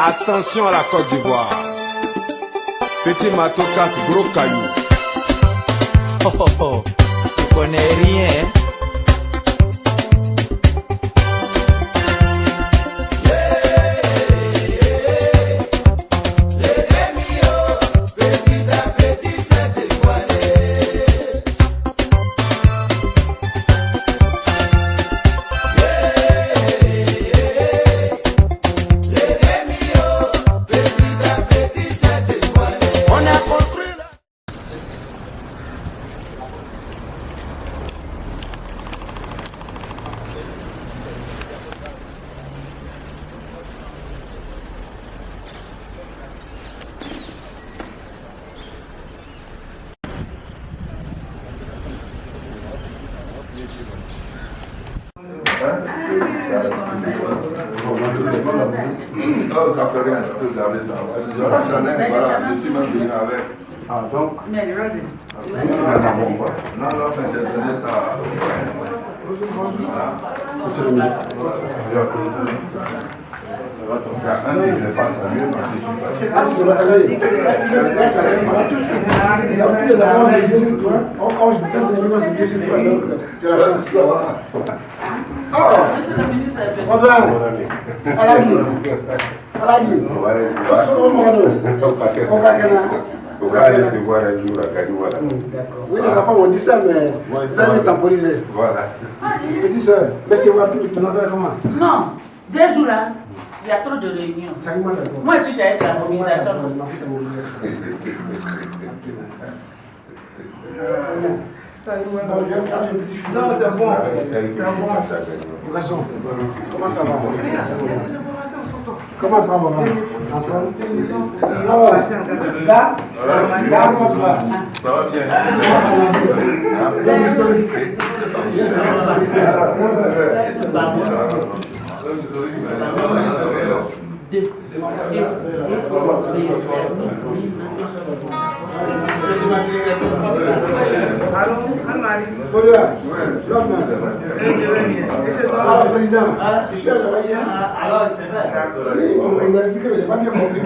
Attention à la Côte d'Ivoire. Petit matou casse gros caillou. Oh oh oh, tu connais rien, hein? Non, ça fait rien, tu peux garder ça. Je voilà, je suis même venu avec. Ah, donc Non, non, mais j'ai donné ça. Voilà. Monsieur le ministre, Un jour, je pense à mieux parce que je suis oui, les enfants ont dit ça, mais vous allez temporiser. Voilà. Je dis ça, mettez-moi tout, tu n'en fais comment? Non, 2 jours là, il y a trop de réunions. Moi aussi j'ai été à la mobilisation. Non, c'est bon. Garçon, comment ça va? Comment ça va, maman? Là, Ça va bien. Alors, président, je suis à la voiture. Alors, c'est vrai. Il m'a expliqué, mais je n'ai pas bien compris.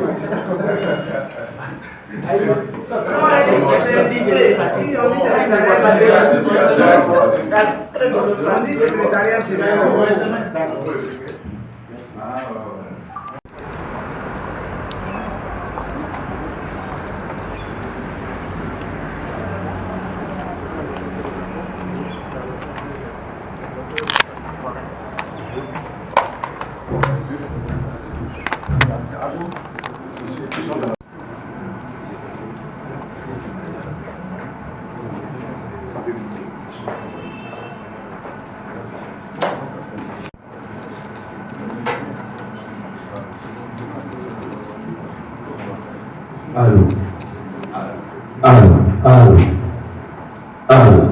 C'est indiqué. Si on dit secrétariat général, Allô. Allô. Allô. Allô.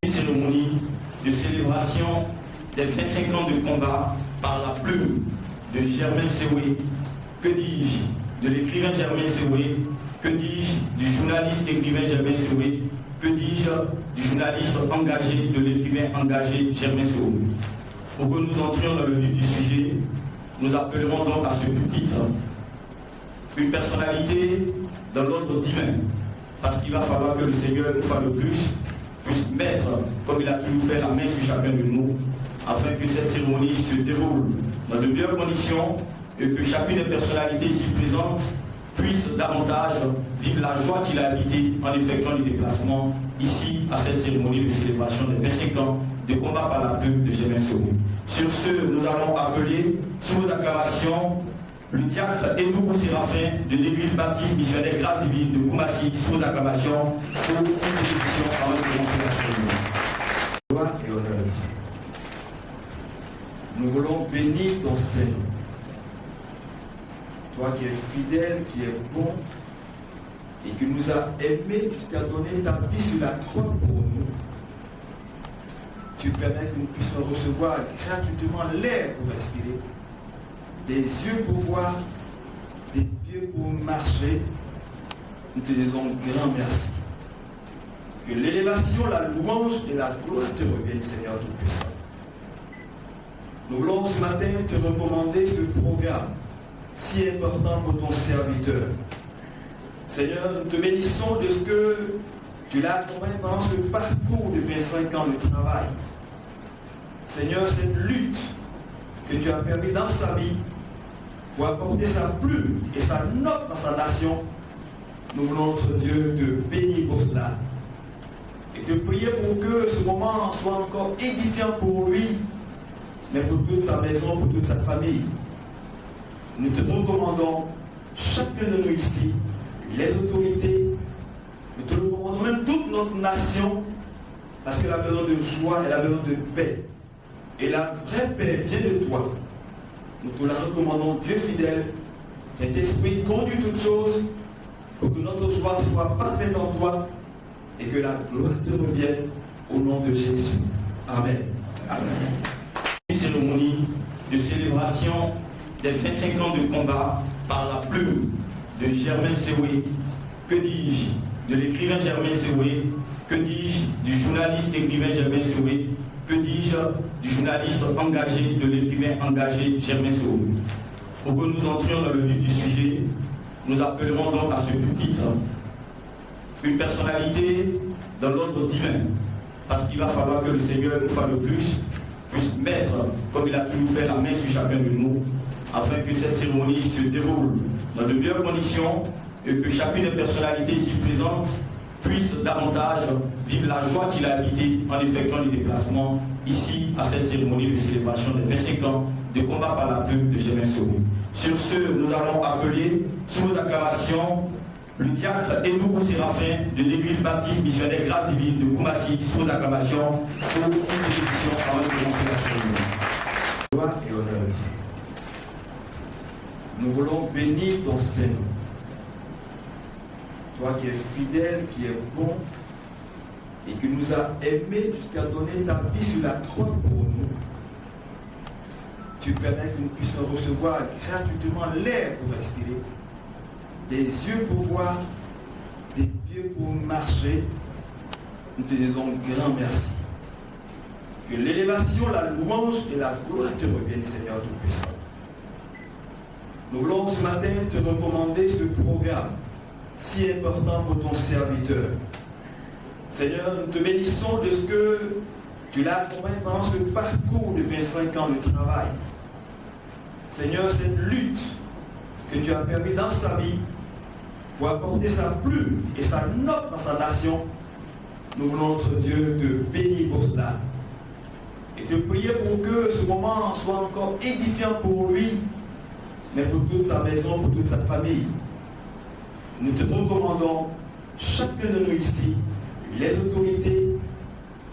Cérémonie de célébration des 25 ans de combat par la plume de Germain Sewé. Que dis-je de l'écrivain Germain Sewé? Que dis-je du journaliste écrivain Germain Sewé? Que dis-je du journaliste engagé, de l'écrivain engagé Germain Sewé? Pour que nous entrions dans le vif du sujet, nous appellerons donc à ce pupitre une personnalité dans l'ordre divin, parce qu'il va falloir que le Seigneur, une fois de plus, puisse mettre, comme il a toujours fait, la main sur chacun de nous, afin que cette cérémonie se déroule dans de meilleures conditions et que chacune des personnalités ici présentes puisse davantage vivre la joie qu'il a habité en effectuant les déplacements ici à cette cérémonie de célébration des 25 ans de combat par la plume de Germain Sewé. Sur ce, nous allons appeler, sous vos acclamations, le diacre Edoukou Séraphin de l'église baptiste missionnaire Grâce Divine de Koumassi, sous vos acclamations, pour une bénédiction avant de commencer la cérémonie. Gloire et honneur Nous voulons bénir ton Seigneur. Toi qui es fidèle, qui es bon, et qui nous a aimés jusqu'à donner ta vie sur la croix pour nous. Tu permets que nous puissions recevoir gratuitement l'air pour respirer, des yeux pour voir, des pieds pour marcher. Nous te disons grand merci. Que l'élévation, la louange et la gloire te reviennent, Seigneur Tout-Puissant. Nous voulons ce matin te recommander ce programme si important pour ton serviteur. Seigneur, nous te bénissons de ce que tu l'as accompagné pendant ce parcours de 25 ans de travail. Seigneur, cette lutte que tu as permis dans sa vie pour apporter sa plume et sa note dans sa nation, nous voulons, notre Dieu, te bénir pour cela. Et te prier pour que ce moment soit encore édifiant pour lui, mais pour toute sa maison, pour toute sa famille. Nous te recommandons, chacun de nous ici, les autorités, nous te recommandons même toute notre nation, parce qu'elle a besoin de joie, elle a besoin de paix. Et la vraie paix vient de toi. Nous te la recommandons, Dieu fidèle, cet esprit conduit toutes choses pour que notre joie soit parfaite en toi et que la gloire te revienne au nom de Jésus. Amen. Amen. Une cérémonie de célébration des 25 ans de combat par la plume de Germain Sewé. Que dis-je de l'écrivain Germain Sewé? Que dis-je du journaliste écrivain Germain Sewé? Que dis-je du journaliste engagé, de l'écrivain engagé Germain Sewé? Pour que nous entrions dans le vif du sujet, nous appellerons donc à ce pupitre une personnalité dans l'ordre divin, parce qu'il va falloir que le Seigneur, une fois de plus, puisse mettre, comme il a toujours fait, la main sur chacun de nous, afin que cette cérémonie se déroule dans de meilleures conditions et que chacune des personnalités ici présentes puisse davantage vivre la joie qu'il a habité en effectuant les déplacements ici à cette cérémonie de célébration des 25 ans de combat par la plume de Germain Sewé. Sur ce, nous allons appeler, sous vos acclamations, le diacre Edouard Séraphin de l'église baptiste missionnaire Grâce Divine de Koumassi, sous vos acclamations, pour une bénédiction avant de commencer la cérémonie. Gloire et honneur. Nous voulons bénir ton Seigneur. Toi qui es fidèle, qui es bon, et qui nous a aimés jusqu'à donner ta vie sur la croix pour nous. Tu permets que nous puissions recevoir gratuitement l'air pour respirer, des yeux pour voir, des pieds pour marcher. Nous te disons grand merci. Que l'élévation, la louange et la gloire te reviennent, Seigneur Tout-Puissant. Nous voulons ce matin te recommander ce programme si important pour ton serviteur. Seigneur, nous te bénissons de ce que tu l'as accompagné pendant ce parcours de 25 ans de travail. Seigneur, cette lutte que tu as permis dans sa vie pour apporter sa plume et sa note dans sa nation, nous voulons, notre Dieu, te bénir pour cela. Et te prier pour que ce moment soit encore édifiant pour lui, mais pour toute sa maison, pour toute sa famille. Nous te recommandons, chacun de nous ici, les autorités,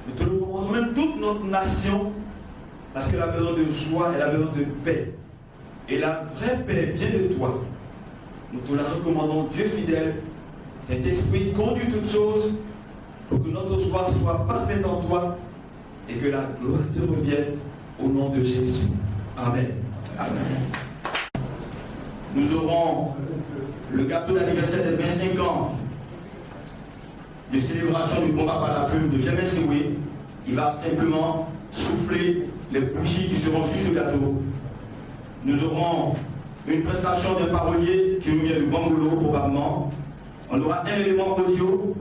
nous te recommandons même toute notre nation, parce qu'elle a besoin de joie, elle a besoin de paix. Et la vraie paix vient de toi. Nous te la recommandons, Dieu fidèle, cet esprit conduit toutes choses pour que notre joie soit parfaite en toi et que la gloire te revienne au nom de Jésus. Amen. Amen. Nous aurons le gâteau d'anniversaire des 25 ans de célébration du combat par la plume de Germain Sewé. Il va simplement souffler les bougies qui seront sur ce gâteau. Nous aurons une prestation d'un parolier qui nous vient du Bangolo probablement. On aura un élément audio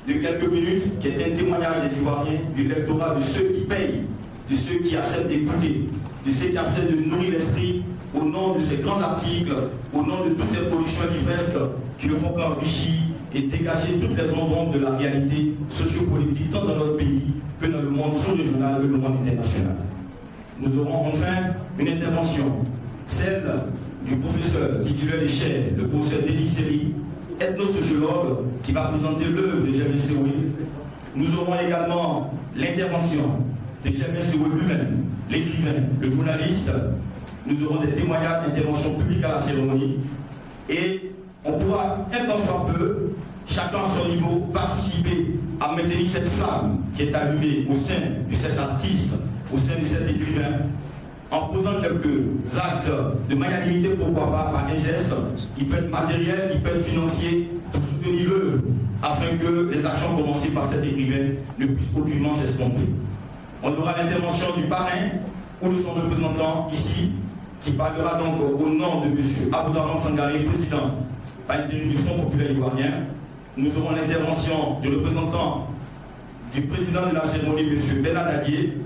de quelques minutes qui est un témoignage des Ivoiriens du lectorat de ceux qui payent, de ceux qui acceptent d'écouter, de ceux qui acceptent de nourrir l'esprit au nom de ces grands articles, au nom de toutes ces pollutions livresques qui ne font qu'enrichir et dégager toutes les ombres de la réalité sociopolitique tant dans notre pays que dans le monde sous-régional que dans le monde international. Nous aurons enfin une intervention, celle du professeur titulaire des chaires, le professeur Dédé Seri, ethnosociologue, qui va présenter l'œuvre de Germain Sewé. Nous aurons également l'intervention de Germain Sewé lui-même, l'écrivain, le journaliste. Nous aurons des témoignages d'intervention publique à la cérémonie et on pourra, un temps soit peu, chacun à son niveau, participer à maintenir cette flamme qui est allumée au sein de cet artiste, au sein de cet écrivain, en posant quelques actes de magnanimité, pourquoi pas, par un geste, il peut être matériel, il peut être financier, pour soutenir l'œuvre, afin que les actions commencées par cet écrivain ne puissent aucunement s'estomper. On aura l'intervention du parrain ou de son représentant ici, qui parlera donc au nom de M. Aboudarman Sangaré, président par intérim du Front populaire ivoirien. Nous aurons l'intervention du représentant du président de la cérémonie, M. Bernard Dadier.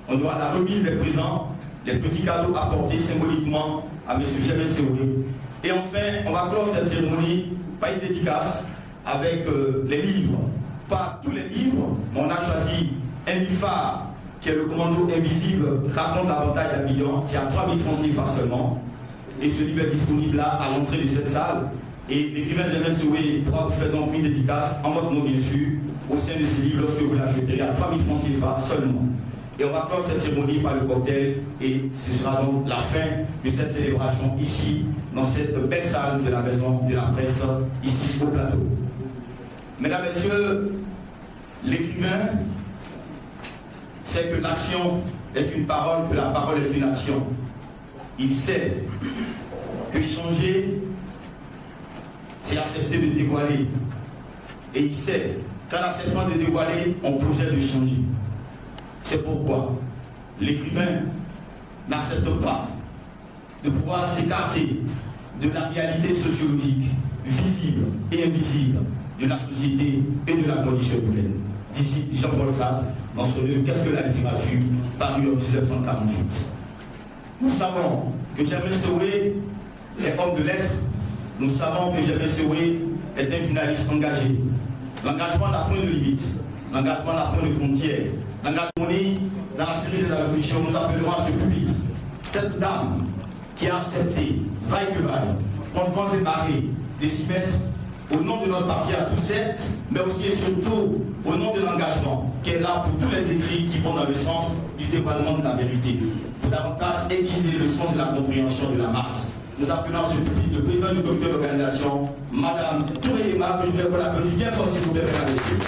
On aura la remise des présents, les petits cadeaux apportés symboliquement à M. Germain Seoué. Et enfin, on va clore cette cérémonie par une dédicace avec les livres. Pas tous les livres, mais on a choisi un livre phare qui est le commando invisible, raconte la bataille d'Abidjan. C'est à 3000 francs CFA seulement. Et ce livre est disponible là, à l'entrée de cette salle. Et l'écrivain Germain Seoué pourra vous faire donc une dédicace, en votre nom bien sûr, au sein de ce livre lorsque vous l'achèterez à 3000 francs CFA seulement. Et on va clore cette cérémonie par le cocktail et ce sera donc la fin de cette célébration ici, dans cette belle salle de la maison de la presse, ici au plateau. Mesdames, Messieurs, l'écrivain sait que l'action est une parole, que la parole est une action. Il sait que changer, c'est accepter de dévoiler. Et il sait qu'en acceptant de dévoiler, on projette de changer. C'est pourquoi l'écrivain n'accepte pas de pouvoir s'écarter de la réalité sociologique, visible et invisible de la société et de la condition humaine. D'ici Jean-Paul Sartre, dans son livre Qu'est-ce que la littérature, paru en 1948. Nous savons que Germain Seoué est homme de lettres. Nous savons que Germain Seoué est un journaliste engagé. L'engagement n'a point de limite. L'engagement n'a point de frontières. L'engagement dans la série de la révolution, nous appellerons à ce public. Cette dame qui a accepté, vaille que vaille, contre vents et marées, de s'y mettre au nom de notre parti à tous sept, mais aussi et surtout au nom de l'engagement qui est là pour tous les écrits qui vont dans le sens du dévoilement de la vérité, pour davantage aiguiser le sens de la compréhension de la masse. Nous appelons ce public le président du comité d'organisation, Madame Touré Emma, que je voulais qu'on l'applaudisse bien fort s'il vous plaît, mesdames et messieurs.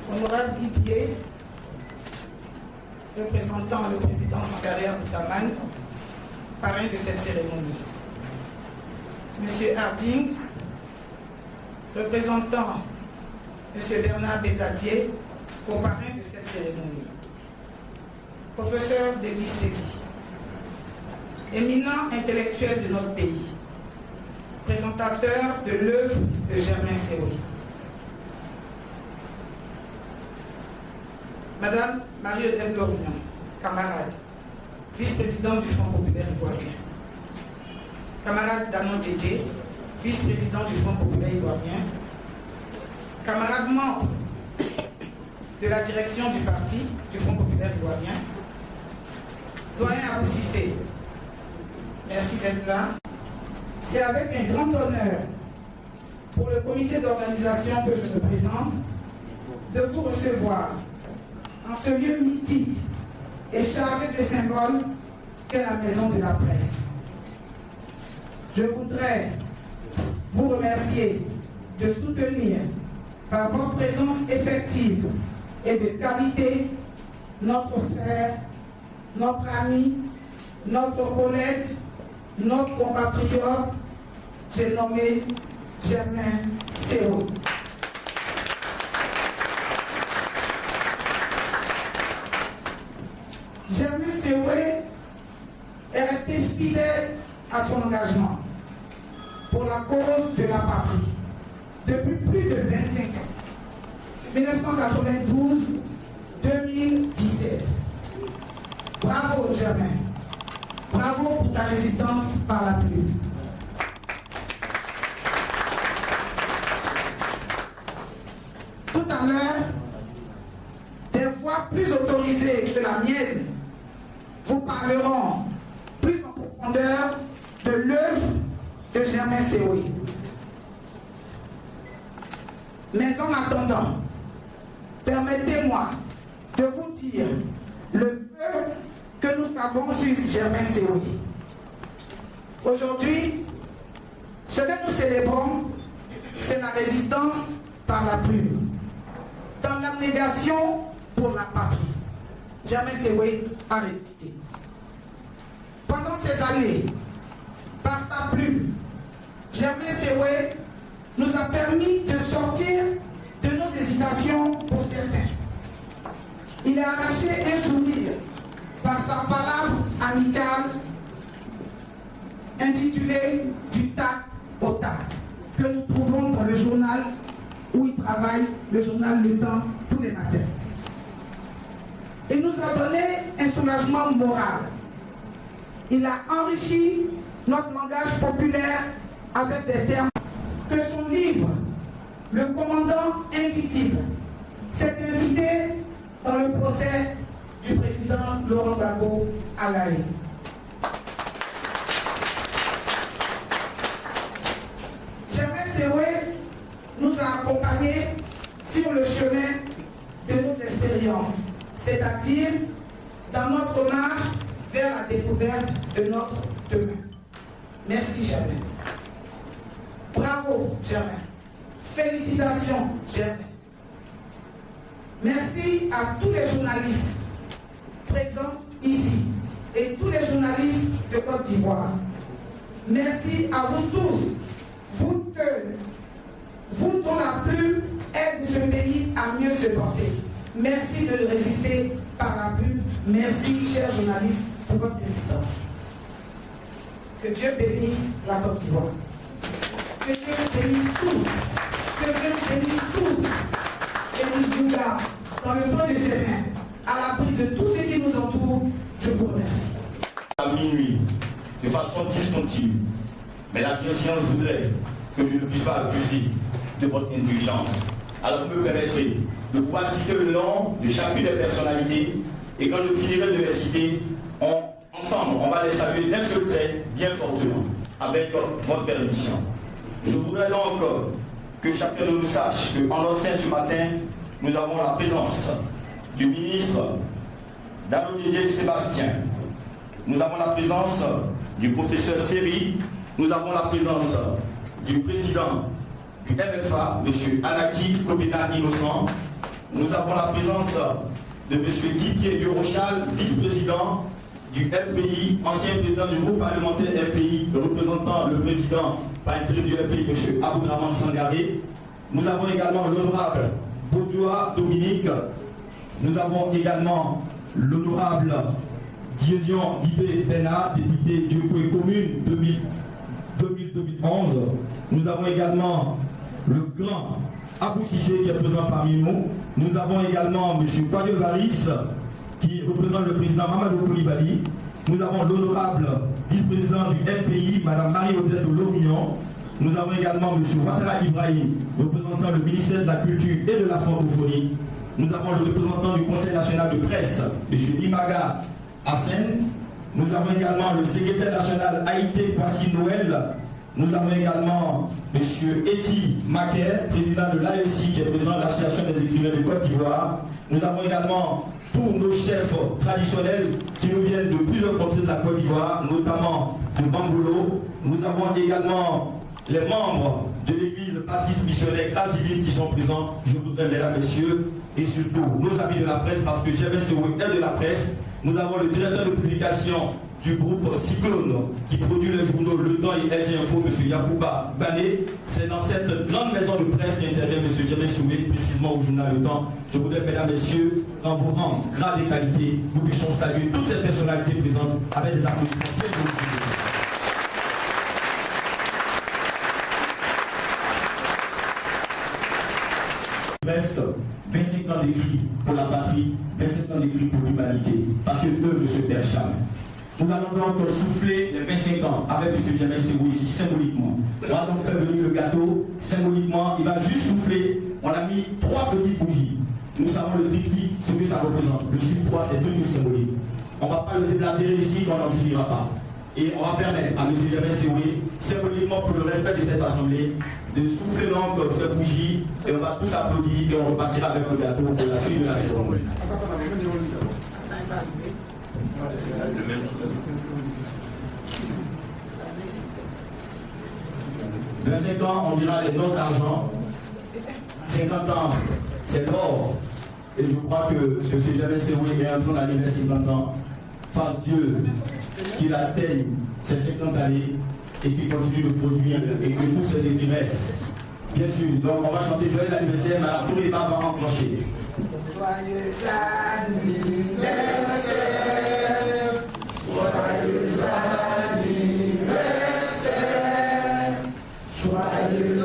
Honorable Guy, représentant le président Sangaré Aboudarman, parrain de cette cérémonie. Monsieur Harding, représentant Monsieur Bernard Dadier, co-parrain de cette cérémonie. Professeur Denis Segui, éminent intellectuel de notre pays, présentateur de l'œuvre de Germain Seoué. Madame Marie-Odette Lorignon, camarade, vice-présidente du Front populaire ivoirien. Camarade Danon Dédé, vice-président du Front populaire ivoirien. Camarade membre de la direction du parti du Front populaire ivoirien. Doyen Abou Cissé, merci d'être là. C'est avec un grand honneur pour le comité d'organisation que je me présente de vous recevoir en ce lieu mythique et chargé de symboles qu'est la maison de la presse. Je voudrais vous remercier de soutenir par votre présence effective et de qualité notre frère, notre ami, notre collègue, notre compatriote, j'ai nommé Germain Seoué. Germain Seoué est resté fidèle à son engagement pour la cause de la patrie depuis plus de 25 ans, 1992-2017. Bravo Germain, bravo pour ta résistance par la pluie. Tout à l'heure, des voix plus autorisées que la mienne de Germain Sewé. Mais en attendant, permettez-moi de vous dire le peu que nous avons sur Germain Sewé. Aujourd'hui, ce que nous célébrons, c'est la résistance par la plume. Dans l'abnégation pour la patrie, Germain Sewé a résisté. Pendant ces années, par sa plume, Germain Sewé nous a permis de sortir de nos hésitations pour certains. Il a arraché un sourire par sa palabre amicale intitulée Du tac au tac, que nous trouvons dans le journal où il travaille, le journal Le Temps, tous les matins. Il nous a donné un soulagement moral. Il a enrichi notre langage populaire avec des termes que son livre, Le Commandant Invisible, s'est invité dans le procès du président Laurent Gbagbo à La Haye. Germain Sewé nous a accompagnés sur le chemin de nos expériences, c'est-à-dire dans notre marche vers la découverte de notre demain. Merci Germain. Bravo Germain. Félicitations Germain. Merci à tous les journalistes présents ici et tous les journalistes de Côte d'Ivoire. Merci à vous tous, vous dont la plume aide ce pays à mieux se porter. Merci de résister par la plume. Merci, chers journalistes, pour votre résistance. Que Dieu bénisse la Côte d'Ivoire. Que Dieu bénisse tous. Que Dieu bénisse tous. Et nous garde dans le temps de ses mains, à l'abri de tout ce qui nous entoure. Je vous remercie. À minuit, de façon discontinue, mais la bienséance voudrait que je ne puisse pas abuser de votre indulgence. Alors vous me permettrez de pouvoir citer le nom de chacune des personnalités, et quand je finirai de les citer, ensemble, on va les saluer d'un seul trait, bien fortement, avec votre permission. Je voudrais donc que chacun de nous sache qu'en notre sein ce matin, nous avons la présence du ministre Danodjedje Sébastien. Nous avons la présence du professeur Seri. Nous avons la présence du président du MFA, M. Anaki Kobena Innocent. Nous avons la présence de M. Guy Durochal, vice-président du FPI, ancien président du groupe parlementaire FPI, représentant le président par intérim du FPI, M. Aboudraman Sangaré. Nous avons également l'honorable Baudoua Dominique. Nous avons également l'honorable Dieuzian Dibé Bena, député du Koé Commune 2011. Nous avons également le grand Abou Sissé qui est présent parmi nous. Nous avons également M. Kwadio Varis qui représente le président Mamadou Koulibaly. Nous avons l'honorable vice-président du FPI, Mme Marie-Odette Lorillon. Nous avons également M. Ouattara Ibrahim, représentant le ministère de la Culture et de la Francophonie. Nous avons le représentant du Conseil national de presse, M. Limaga Hassen. Nous avons également le secrétaire national Haïté Kwasi Noël. Nous avons également M. Eti Maker, président de l'AEC, qui est président de l'Association des écrivains de Côte d'Ivoire. Nous avons également tous nos chefs traditionnels qui nous viennent de plusieurs côtés de la Côte d'Ivoire, notamment de Bangolo. Nous avons également les membres de l'église baptiste missionnaire Grâce Divine qui sont présents. Je voudrais, mesdames, messieurs, et surtout nos amis de la presse, parce que Germain Sewé est de la presse. Nous avons le directeur de publication du groupe Cyclone qui produit les journaux Le Temps et LG Info, M. Yacouba Bané. C'est dans cette grande maison de presse qu'intervient M. Germain Sewé, précisément au journal Le Temps. Je voudrais, mesdames, messieurs, en vous rang grade et qualité, nous puissions saluer toutes ces personnalités présentes avec des applaudissements. Reste 25 ans d'écrit pour la patrie, 25 ans d'écrit pour l'humanité, parce que eux ne se perdent jamais. Nous allons donc souffler les 25 ans avec M. Germain Sewé ici, symboliquement. On va donc faire venir le gâteau, symboliquement, il va juste souffler. On a mis 3 petites bougies. Nous savons le triptyque, ce que ça représente. Le chiffre 3, c'est tout symbolique. On ne va pas le déblatérer ici, on n'en finira pas. Et on va permettre à M. Germain Sewé, symboliquement pour le respect de cette assemblée, de souffler donc cette bougie et on va tous applaudir et on repartira avec le gâteau pour la suite de la saison. 25 ans, on dira les notes d'argent. 50 ans, c'est l'or. Et je crois que M. Germain Sewé est en train d'aller vers 50 ans. Par Dieu, qu'il atteigne ses 50 années et qu'il continue de produire et que tous ses écrits restent. Bien sûr, donc on va chanter joyeux anniversaire, mais alors tous les bas vont enclencher. Joyeux anniversaire, joyeux anniversaire, joyeux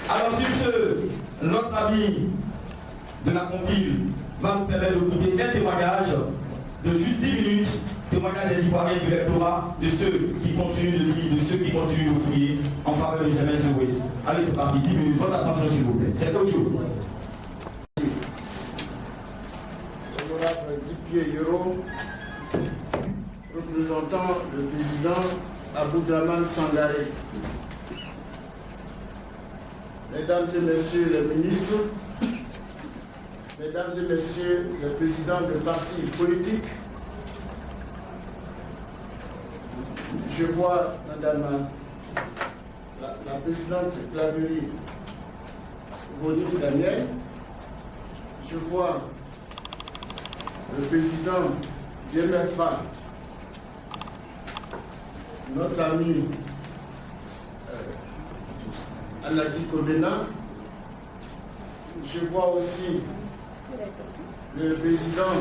Alors sur ce, notre ami de la compile va nous permettre d'écouter un témoignage de juste 10 minutes, témoignage des Ivoiriens du lectorat, de ceux qui continuent de lire, de ceux qui continuent de fouiller en faveur de Germain Sewé. Allez, c'est parti, 10 minutes, votre attention s'il vous plaît. C'est audio. Honorable Didier Yoro, représentant le président Aboudraman Sangaré. Mesdames et messieurs les ministres, mesdames et messieurs les présidents de partis politiques, je vois madame la présidente Claverie Boni Daniel, je vois le président DMFA, notre ami Aladi Kodena, je vois aussi le président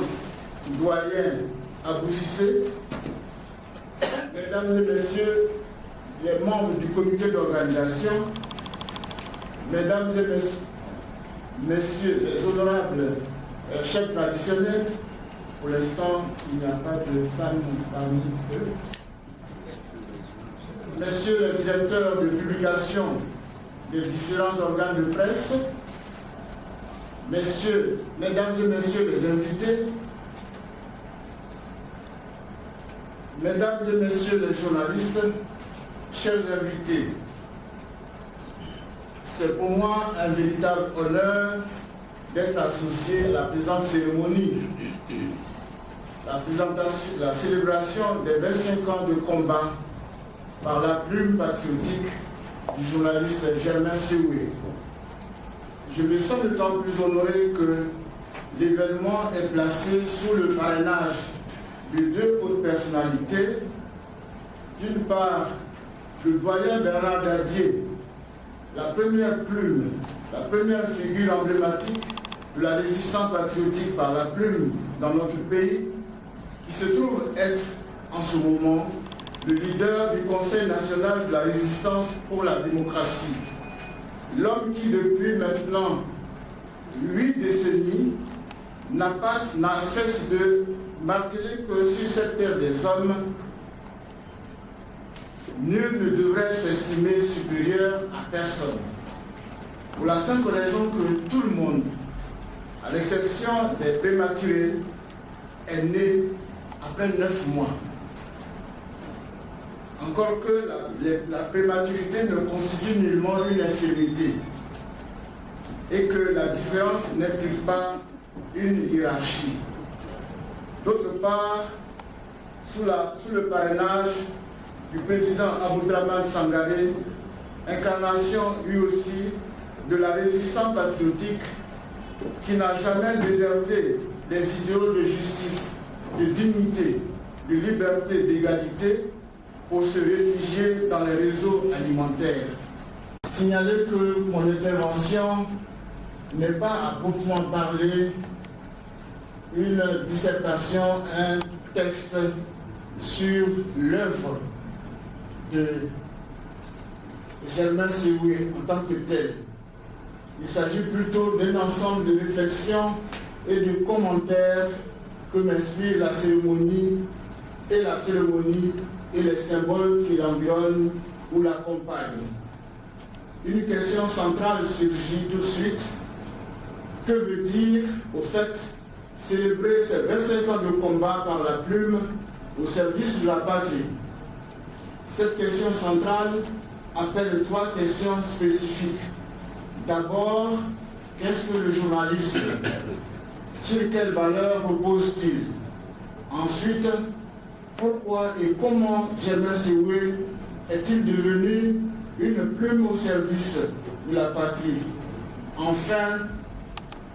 doyen Abou Sissé, mesdames et messieurs les membres du comité d'organisation, mesdames et messieurs les honorables chefs traditionnels. Pour l'instant, il n'y a pas de femmes parmi eux. Messieurs les directeurs de publication des différents organes de presse, mesdames et messieurs les invités, mesdames et messieurs les journalistes, chers invités, c'est pour moi un véritable honneur d'être associé à la présente cérémonie, la célébration des 25 ans de combat par la plume patriotique du journaliste Germain Sewé. Je me sens d'autant plus honoré que l'événement est placé sous le parrainage de deux hautes personnalités. D'une part, le doyen Bernard Dardier, la première plume, la première figure emblématique de la résistance patriotique par la plume dans notre pays, qui se trouve être en ce moment le leader du Conseil national de la résistance pour la démocratie. L'homme qui, depuis maintenant 8 décennies, n'a cesse de marteler que sur cette terre des hommes, nul ne devrait s'estimer supérieur à personne. Pour la simple raison que tout le monde, à l'exception des prématurés, est né après 9 mois. Encore que la prématurité ne constitue nullement une infirmité et que la différence n'implique pas une hiérarchie. D'autre part, sous le parrainage du président Aboudraman Sangaré, incarnation lui aussi de la résistance patriotique qui n'a jamais déserté les idéaux de justice, de dignité, de liberté, d'égalité, pour se réfugier dans les réseaux alimentaires. Signaler que mon intervention n'est pas à proprement parler une dissertation, un texte sur l'œuvre de Germain Sewé en tant que tel. Il s'agit plutôt d'un ensemble de réflexions et de commentaires que m'inspire la cérémonie et les symboles qui l'environnent ou l'accompagnent. Une question centrale surgit tout de suite. Que veut dire, au fait, célébrer ces 25 ans de combat par la plume au service de la patrie? Cette question centrale appelle 3 questions spécifiques. D'abord, qu'est-ce que le journalisme? Sur quelles valeurs repose-t-il? Ensuite, pourquoi et comment Germain Sewé est-il devenu une plume au service de la patrie? Enfin,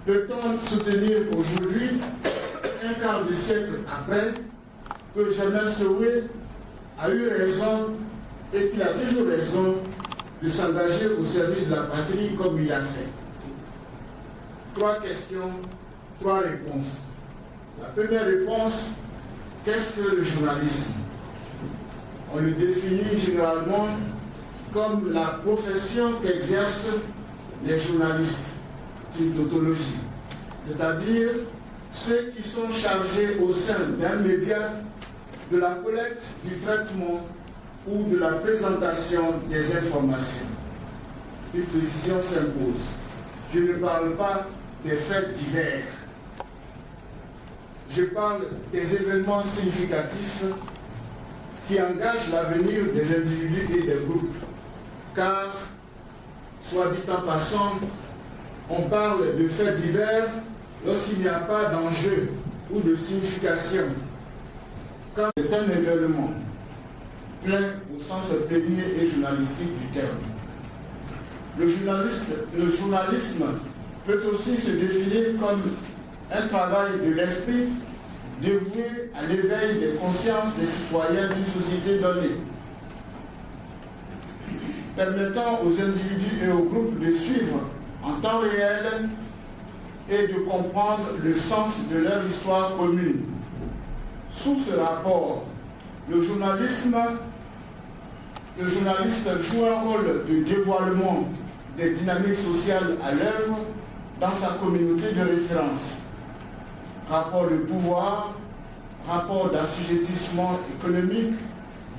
peut-on soutenir aujourd'hui, un quart de siècle après, que Germain Sewé a eu raison et qu'il a toujours raison de s'engager au service de la patrie comme il a fait? 3 questions, 3 réponses. La première réponse, qu'est-ce que le journalisme? On le définit généralement comme la profession qu'exercent les journalistes, une tautologie, c'est-à-dire ceux qui sont chargés au sein d'un média de la collecte, du traitement ou de la présentation des informations. Une précision s'impose. Je ne parle pas des faits divers. Je parle des événements significatifs qui engagent l'avenir des individus et des groupes. Car, soit dit en passant, on parle de faits divers lorsqu'il n'y a pas d'enjeu ou de signification. Quand c'est un événement plein au sens plénier et journalistique du terme. Le journalisme peut aussi se définir comme un travail de l'esprit dévoué à l'éveil des consciences des citoyens d'une société donnée, permettant aux individus et aux groupes de suivre en temps réel et de comprendre le sens de leur histoire commune. Sous ce rapport, le journaliste joue un rôle de dévoilement des dynamiques sociales à l'œuvre dans sa communauté de référence. Rapport de pouvoir, rapport d'assujettissement économique,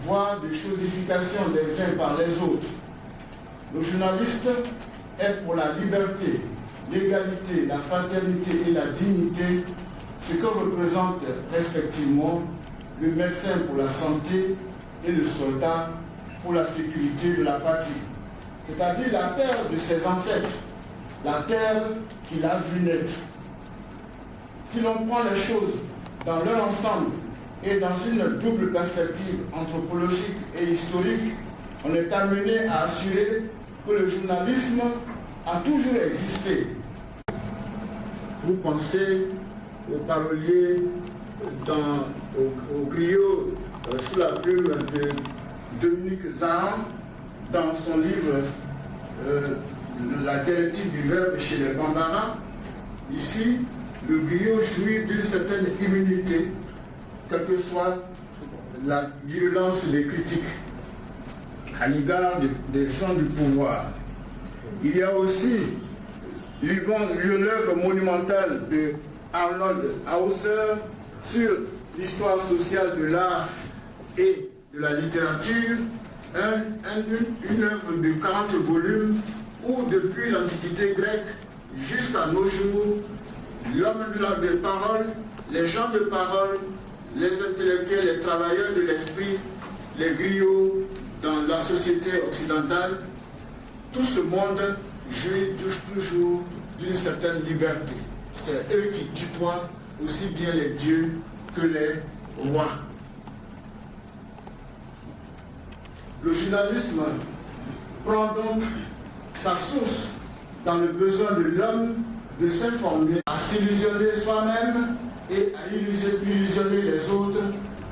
voire de chosification des uns par les autres. Le journaliste est pour la liberté, l'égalité, la fraternité et la dignité, ce que représentent respectivement le médecin pour la santé et le soldat pour la sécurité de la patrie. C'est-à-dire la terre de ses ancêtres, la terre qu'il a vue naître. Si l'on prend les choses dans leur ensemble et dans une double perspective anthropologique et historique, on est amené à assurer que le journalisme a toujours existé. Vous pensez aux paroliers au griot sous la plume de Dominique Zahan dans son livre La dialectique du verbe chez les Bambara. Ici, le griot jouit d'une certaine immunité, quelle que soit la virulence des critiques à l'égard des gens du pouvoir. Il y a aussi l'œuvre monumentale de Arnold Hauser sur l'histoire sociale de l'art et de la littérature, une œuvre de 40 volumes où, depuis l'Antiquité grecque jusqu'à nos jours, l'homme de parole, les gens de parole, les intellectuels, les travailleurs de l'esprit, les griots dans la société occidentale, tout ce monde jouit toujours d'une certaine liberté. C'est eux qui tutoient aussi bien les dieux que les rois. Le journalisme prend donc sa source dans le besoin de l'homme de s'informer, à s'illusionner soi-même et à illusionner les autres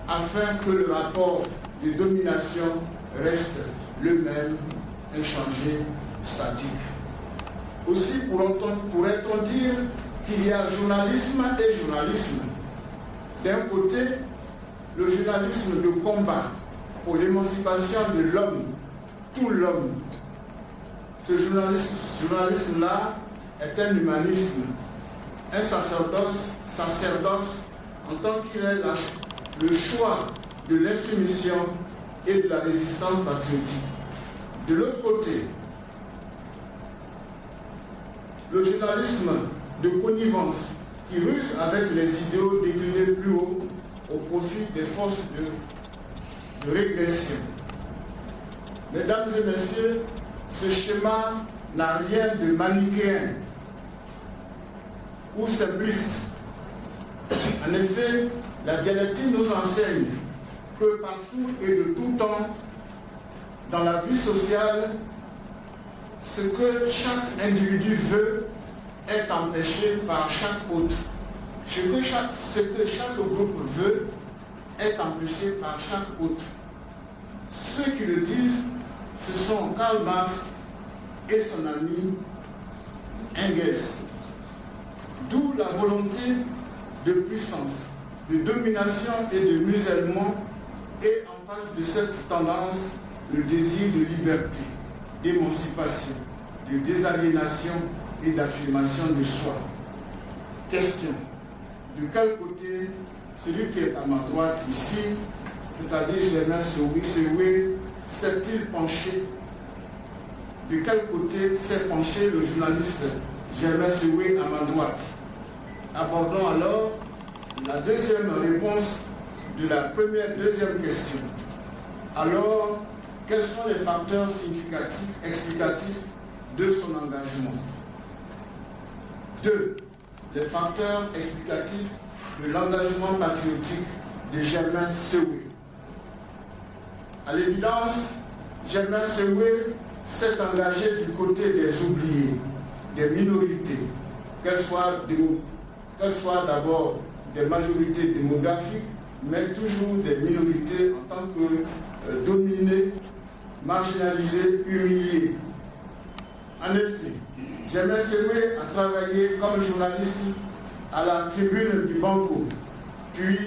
afin que le rapport de domination reste le même, inchangé, statique. Aussi pourrait-on dire qu'il y a journalisme et journalisme. D'un côté, le journalisme de combat pour l'émancipation de l'homme, tout l'homme. Ce journalisme-là est un humanisme, un sacerdoce en tant qu'il est le choix de l'insoumission et de la résistance patriotique. De l'autre côté, le journalisme de connivence qui ruse avec les idéaux déclinés plus haut au profit des forces de régression. Mesdames et messieurs, ce schéma n'a rien de manichéen ou simpliste. En effet, la dialectique nous enseigne que partout et de tout temps, dans la vie sociale, ce que chaque individu veut est empêché par chaque autre. Ce que chaque groupe veut est empêché par chaque autre. Ceux qui le disent, ce sont Karl Marx et son ami Engels. D'où la volonté de puissance, de domination et de musellement, et en face de cette tendance, le désir de liberté, d'émancipation, de désaliénation et d'affirmation de soi. Question: de quel côté celui qui est à ma droite ici, c'est-à-dire Germain Sewé, s'est-il penché? De quel côté s'est penché le journaliste Germain Sewé à ma droite? Abordons alors la deuxième réponse de la deuxième question. Alors, quels sont les facteurs significatifs, explicatifs de son engagement? 2. Les facteurs explicatifs de l'engagement patriotique de Germain Sewé. À l'évidence, Germain Sewé s'est engagé du côté des oubliés, des minorités, qu'elles soient d'abord des majorités démographiques, mais toujours des minorités en tant que dominées, marginalisées, humiliées. En effet, Germain Sewé a travaillé comme journaliste à la tribune du Banco, puis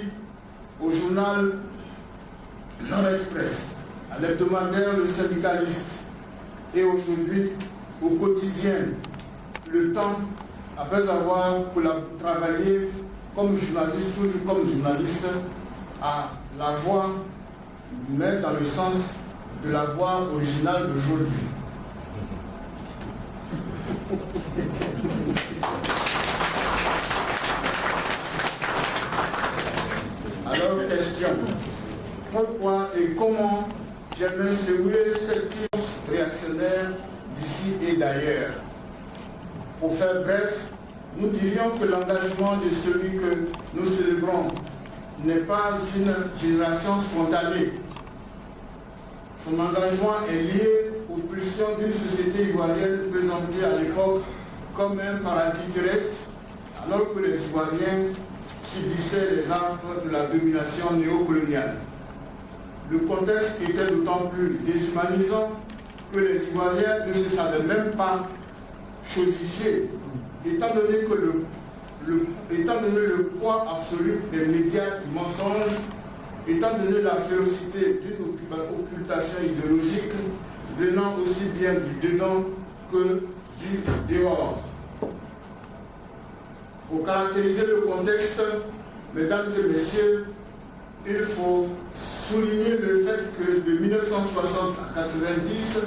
au journal Nord-Express, à l'hebdomadaire Le Syndicaliste, et aujourd'hui au quotidien Le Temps, après avoir travaillé comme journaliste, toujours comme journaliste, à La Voix, mais dans le sens de la voix originale d'aujourd'hui. Alors, question: pourquoi et comment Germain Sewé s'est-il réactionnaire d'ici et d'ailleurs? Pour faire bref, nous dirions que l'engagement de celui que nous célébrons n'est pas une génération spontanée. Son engagement est lié aux pulsions d'une société ivoirienne présentée à l'époque comme un paradis terrestre, alors que les Ivoiriens subissaient les affres de la domination néocoloniale. Le contexte était d'autant plus déshumanisant que les Ivoiriens ne se savaient même pas chosifiés, étant donné le poids absolu des médias du mensonge, étant donné la férocité d'une occultation idéologique venant aussi bien du dedans que du dehors. Pour caractériser le contexte, mesdames et messieurs, il faut souligner le fait que de 1960 à 1990,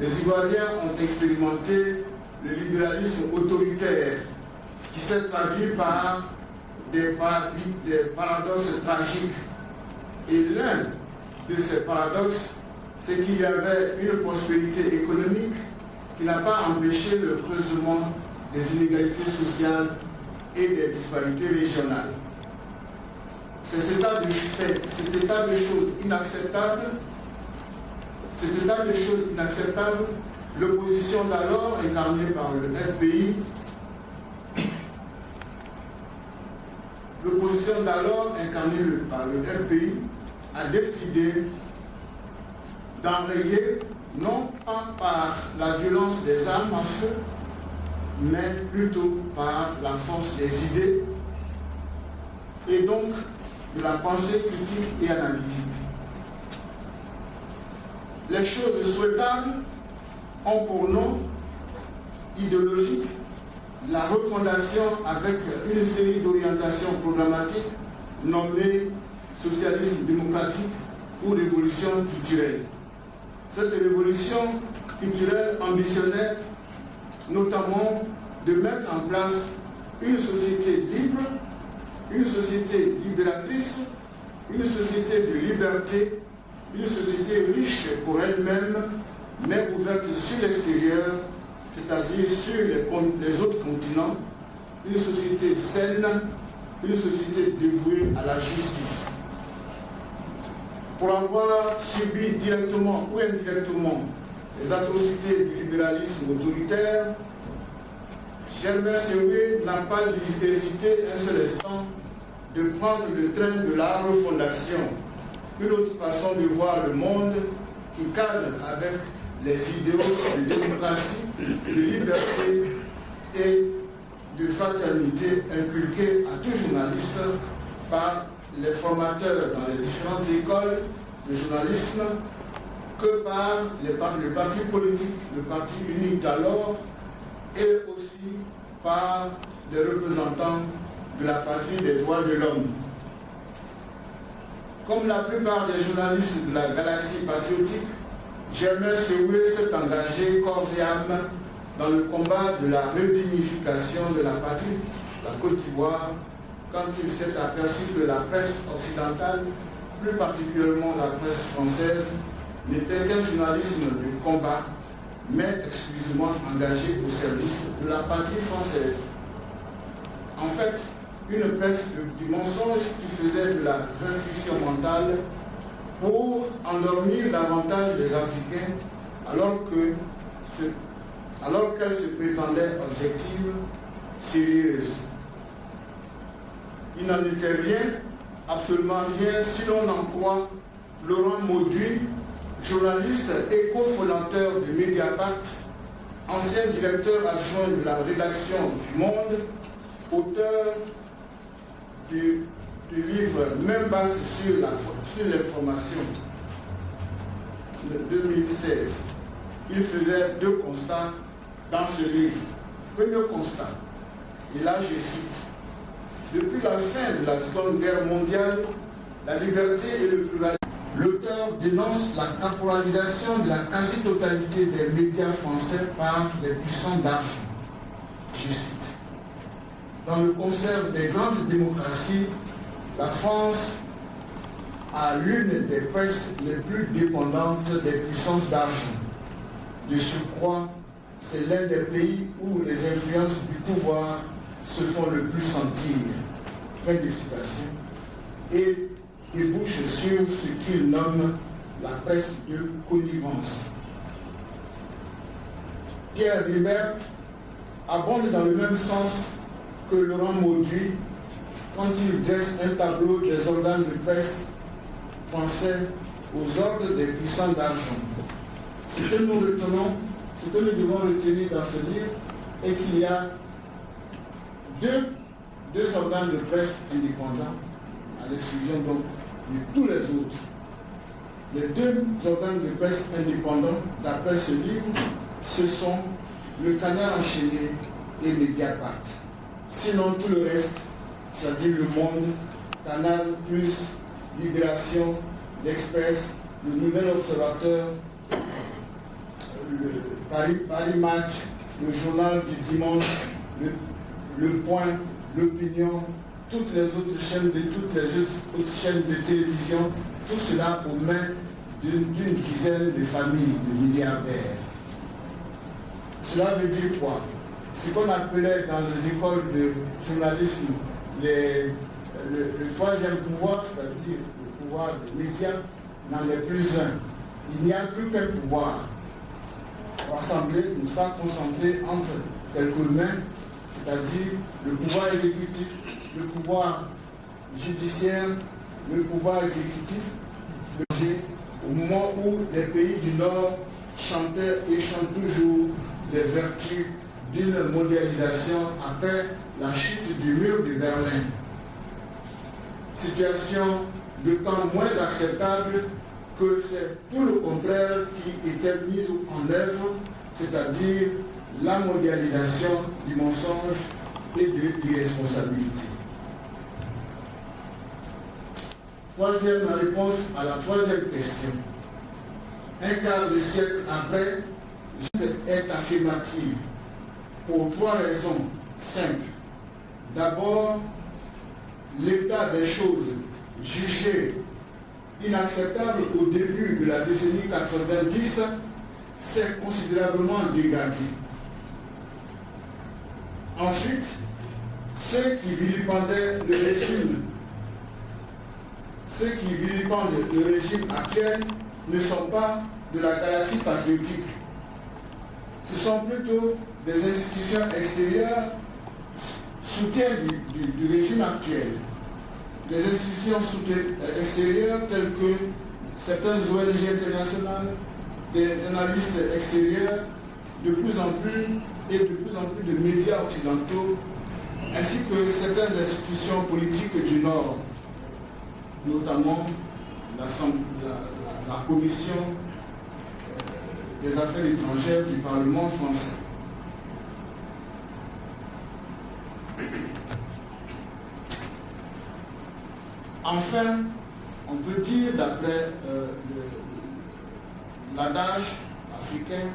les Ivoiriens ont expérimenté le libéralisme autoritaire qui s'est traduit par des paradoxes tragiques. Et l'un de ces paradoxes, c'est qu'il y avait une prospérité économique qui n'a pas empêché le creusement des inégalités sociales et des disparités régionales. C'est cet état de choses inacceptable, l'opposition d'alors incarnée par le FPI, a décidé d'enrayer, non pas par la violence des armes à feu, mais plutôt par la force des idées et donc de la pensée critique et analytique. Les choses souhaitables ont pour nom idéologique la refondation avec une série d'orientations programmatiques nommées socialisme démocratique ou révolution culturelle. Cette révolution culturelle ambitionnait notamment de mettre en place une société libre, une société libératrice, une société de liberté, une société riche pour elle-même, mais ouverte sur l'extérieur, c'est-à-dire sur les autres continents, une société saine, une société dévouée à la justice. Pour avoir subi directement ou indirectement les atrocités du libéralisme autoritaire, Germain Sewé n'a pas hésité un seul instant de prendre le train de la refondation, une autre façon de voir le monde qui cadre avec les idéaux de démocratie, de liberté et de fraternité inculqués à tout journaliste par les formateurs dans les différentes écoles de journalisme que par le parti politique, le parti unique d'alors, et aussi par les représentants de la patrie des droits de l'homme. Comme la plupart des journalistes de la galaxie patriotique, Germain Sewé s'est engagé corps et âme dans le combat de la redignification de la patrie, la Côte d'Ivoire, quand il s'est aperçu que la presse occidentale, plus particulièrement la presse française, n'était qu'un journalisme de combat, mais exclusivement engagé au service de la patrie française. En fait, une presse du mensonge qui faisait de la restriction mentale pour endormir davantage les Africains, alors qu'elle se prétendait objective, sérieuse. Il n'en était rien, absolument rien, si l'on en croit Laurent Mauduit, journaliste éco-fondateur de Mediapart, ancien directeur adjoint de la rédaction du Monde, auteur du livre Même base sur l'information de 2016. Il faisait deux constats dans ce livre. Premier constat, et là je cite: depuis la fin de la Seconde Guerre mondiale, la liberté et le pluralisme. L'auteur dénonce la caporalisation de la quasi-totalité des médias français par les puissants d'argent. Je cite: dans le concert des grandes démocraties, la France a l'une des presses les plus dépendantes des puissances d'argent. De surcroît, c'est l'un des pays où les influences du pouvoir se font le plus sentir. Fin de citation. Et débouche sur ce qu'il nomme la presse de connivence. Pierre Rimert abonde dans le même sens que Laurent Mauduit quand il dresse un tableau des organes de presse français aux ordres des puissants d'argent. Ce que nous retenons, ce que nous devons retenir dans ce livre est qu'il y a deux organes de presse indépendants, à l'exclusion donc de tous les autres. Les deux organes de presse indépendants, d'après ce livre, ce sont le Canard enchaîné et Mediapart. Sinon tout le reste, c'est-à-dire Le Monde, Canal+, Libération, L'Express, le Nouvel Observateur, le Paris Match, le Journal du Dimanche, le Point, L'Opinion, toutes les autres chaînes de télévision, tout cela aux mains d'une dizaine de familles de milliardaires. Cela veut dire quoi? Ce qu'on appelait dans les écoles de journalisme le troisième pouvoir, c'est-à-dire le pouvoir des médias, n'en est plus un. Il n'y a plus qu'un pouvoir rassemblé, n'est-ce pas, concentré entre quelques mains, c'est-à-dire le pouvoir exécutif, le pouvoir judiciaire, le pouvoir exécutif, au moment où les pays du Nord chantaient et chantent toujours des vertus d'une mondialisation après la chute du mur de Berlin. Situation d'autant moins acceptable que c'est tout le contraire qui était mis en œuvre, c'est-à-dire la mondialisation du mensonge et de l'irresponsabilité. Troisième réponse à la troisième question. Un quart de siècle après, est affirmative pour trois raisons simples. D'abord, l'état des choses jugé inacceptable au début de la décennie 90 s'est considérablement dégradé. Ensuite, ceux qui vilipendaient le régime actuel ne sont pas de la galaxie patriotique. Ce sont plutôt des institutions extérieures soutien du régime actuel. Les institutions extérieures telles que certaines ONG internationales, des analystes extérieurs, de plus en plus de médias occidentaux, ainsi que certaines institutions politiques du Nord, notamment la Commission des affaires étrangères du Parlement français. Enfin, on peut dire, d'après l'adage africain,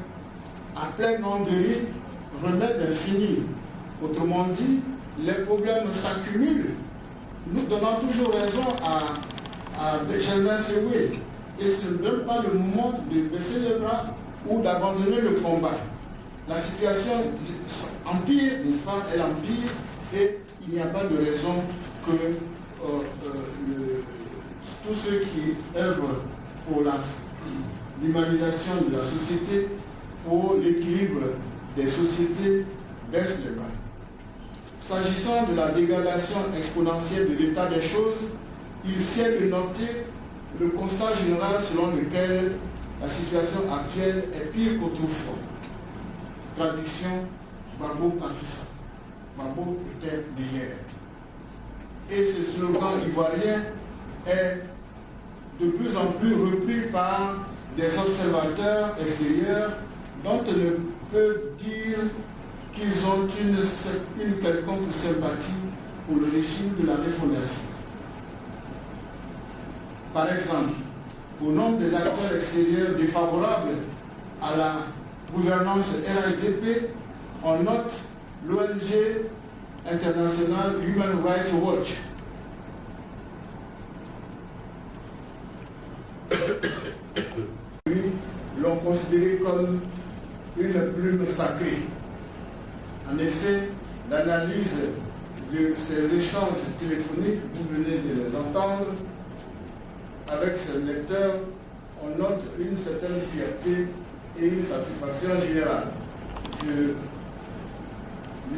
à plein nombril, remède infini. Autrement dit, les problèmes s'accumulent. Nous donnons toujours raison à Germain Sewé. Et ce n'est même pas le moment de baisser les bras ou d'abandonner le combat. La situation empire, n'est-ce pas, elle empire, et il n'y a pas de raison que tous ceux qui œuvrent pour l'humanisation de la société, pour l'équilibre des sociétés, baissent les bras. S'agissant de la dégradation exponentielle de l'état des choses, il sied de noter le constat général selon lequel la situation actuelle est pire qu'autrefois. Traduction, Babo Kafissa. Babo était meilleur. Et ce slogan ivoirien est de plus en plus repris par des observateurs extérieurs dont on ne peut dire qu'ils ont une quelconque sympathie pour le régime de la refondation. Par exemple, au nombre des acteurs extérieurs défavorables à la gouvernance RDP, on note l'ONG internationale Human Rights Watch. L'ont considéré comme une plume sacrée. En effet, l'analyse de ces échanges téléphoniques, vous venez de les entendre, avec ces lecteurs, on note une certaine fierté et une satisfaction générale. Je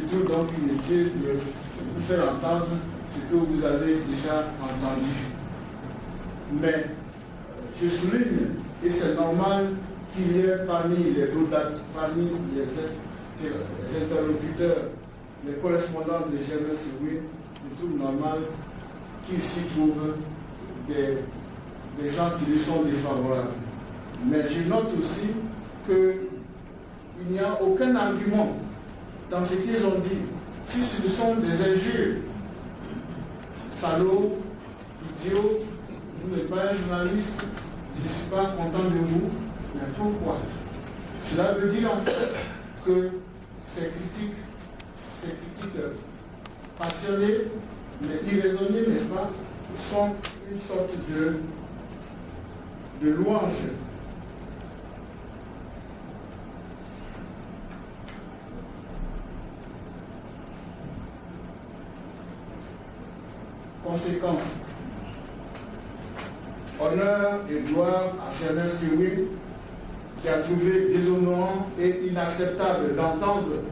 trouve donc inutile de vous faire entendre ce que vous avez déjà entendu. Mais je souligne, et c'est normal qu'il y ait parmi les interlocuteurs, les correspondants de Germain Sewé, je trouve normal qu'il s'y trouve des gens qui lui sont défavorables. Mais je note aussi qu'il n'y a aucun argument dans ce qu'ils ont dit. Si ce sont des injures, salauds, idiots, vous n'êtes pas un journaliste, je ne suis pas content de vous, mais pourquoi? Cela veut dire en fait que ces critiques passionnées, mais irraisonnées, n'est-ce pas, sont une sorte de louange. Conséquence. Honneur et gloire à Germain Sewé, qui a trouvé déshonorant et inacceptable d'entendre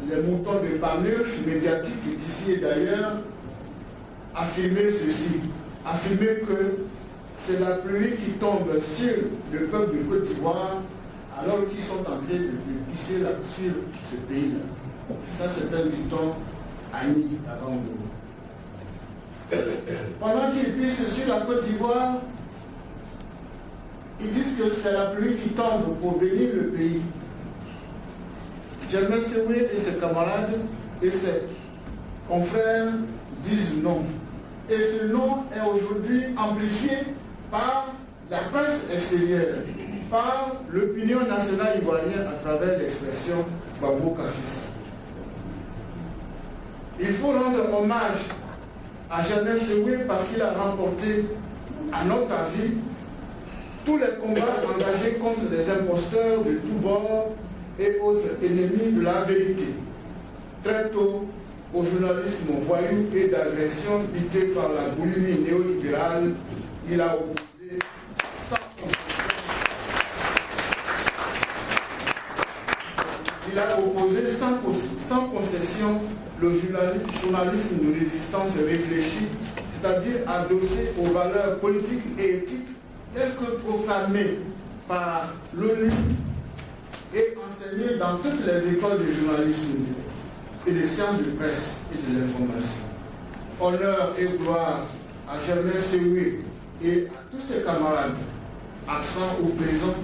les moutons de pamurge médiatiques d'ici et d'ailleurs affirmer ceci, affirmer que c'est la pluie qui tombe sur le peuple de Côte d'Ivoire alors qu'ils sont en train de pisser sur ce pays-là. Ça, c'est un dicton Annie à Bango. Pendant qu'ils pissent sur la Côte d'Ivoire, ils disent que c'est la pluie qui tombe pour bénir le pays. Germain Sewé et ses camarades et ses confrères disent non. Et ce non est aujourd'hui amplifié par la presse extérieure, par l'opinion nationale ivoirienne à travers l'expression Babo Kafissa. Il faut rendre hommage à Germain Sewé parce qu'il a remporté, à notre avis, tous les combats engagés contre les imposteurs de tous bords et autres ennemis de la vérité. Très tôt, au journalisme voyou et d'agression dicté par la boulimie néolibérale, il a opposé sans concession le journalisme de résistance réfléchie, c'est-à-dire adossé aux valeurs politiques et éthiques telles que proclamées par l'ONU et enseignées dans toutes les écoles de journalisme et des sciences de presse et de l'information. Honneur et gloire à Germain Sewé et à tous ses camarades, absents ou présents,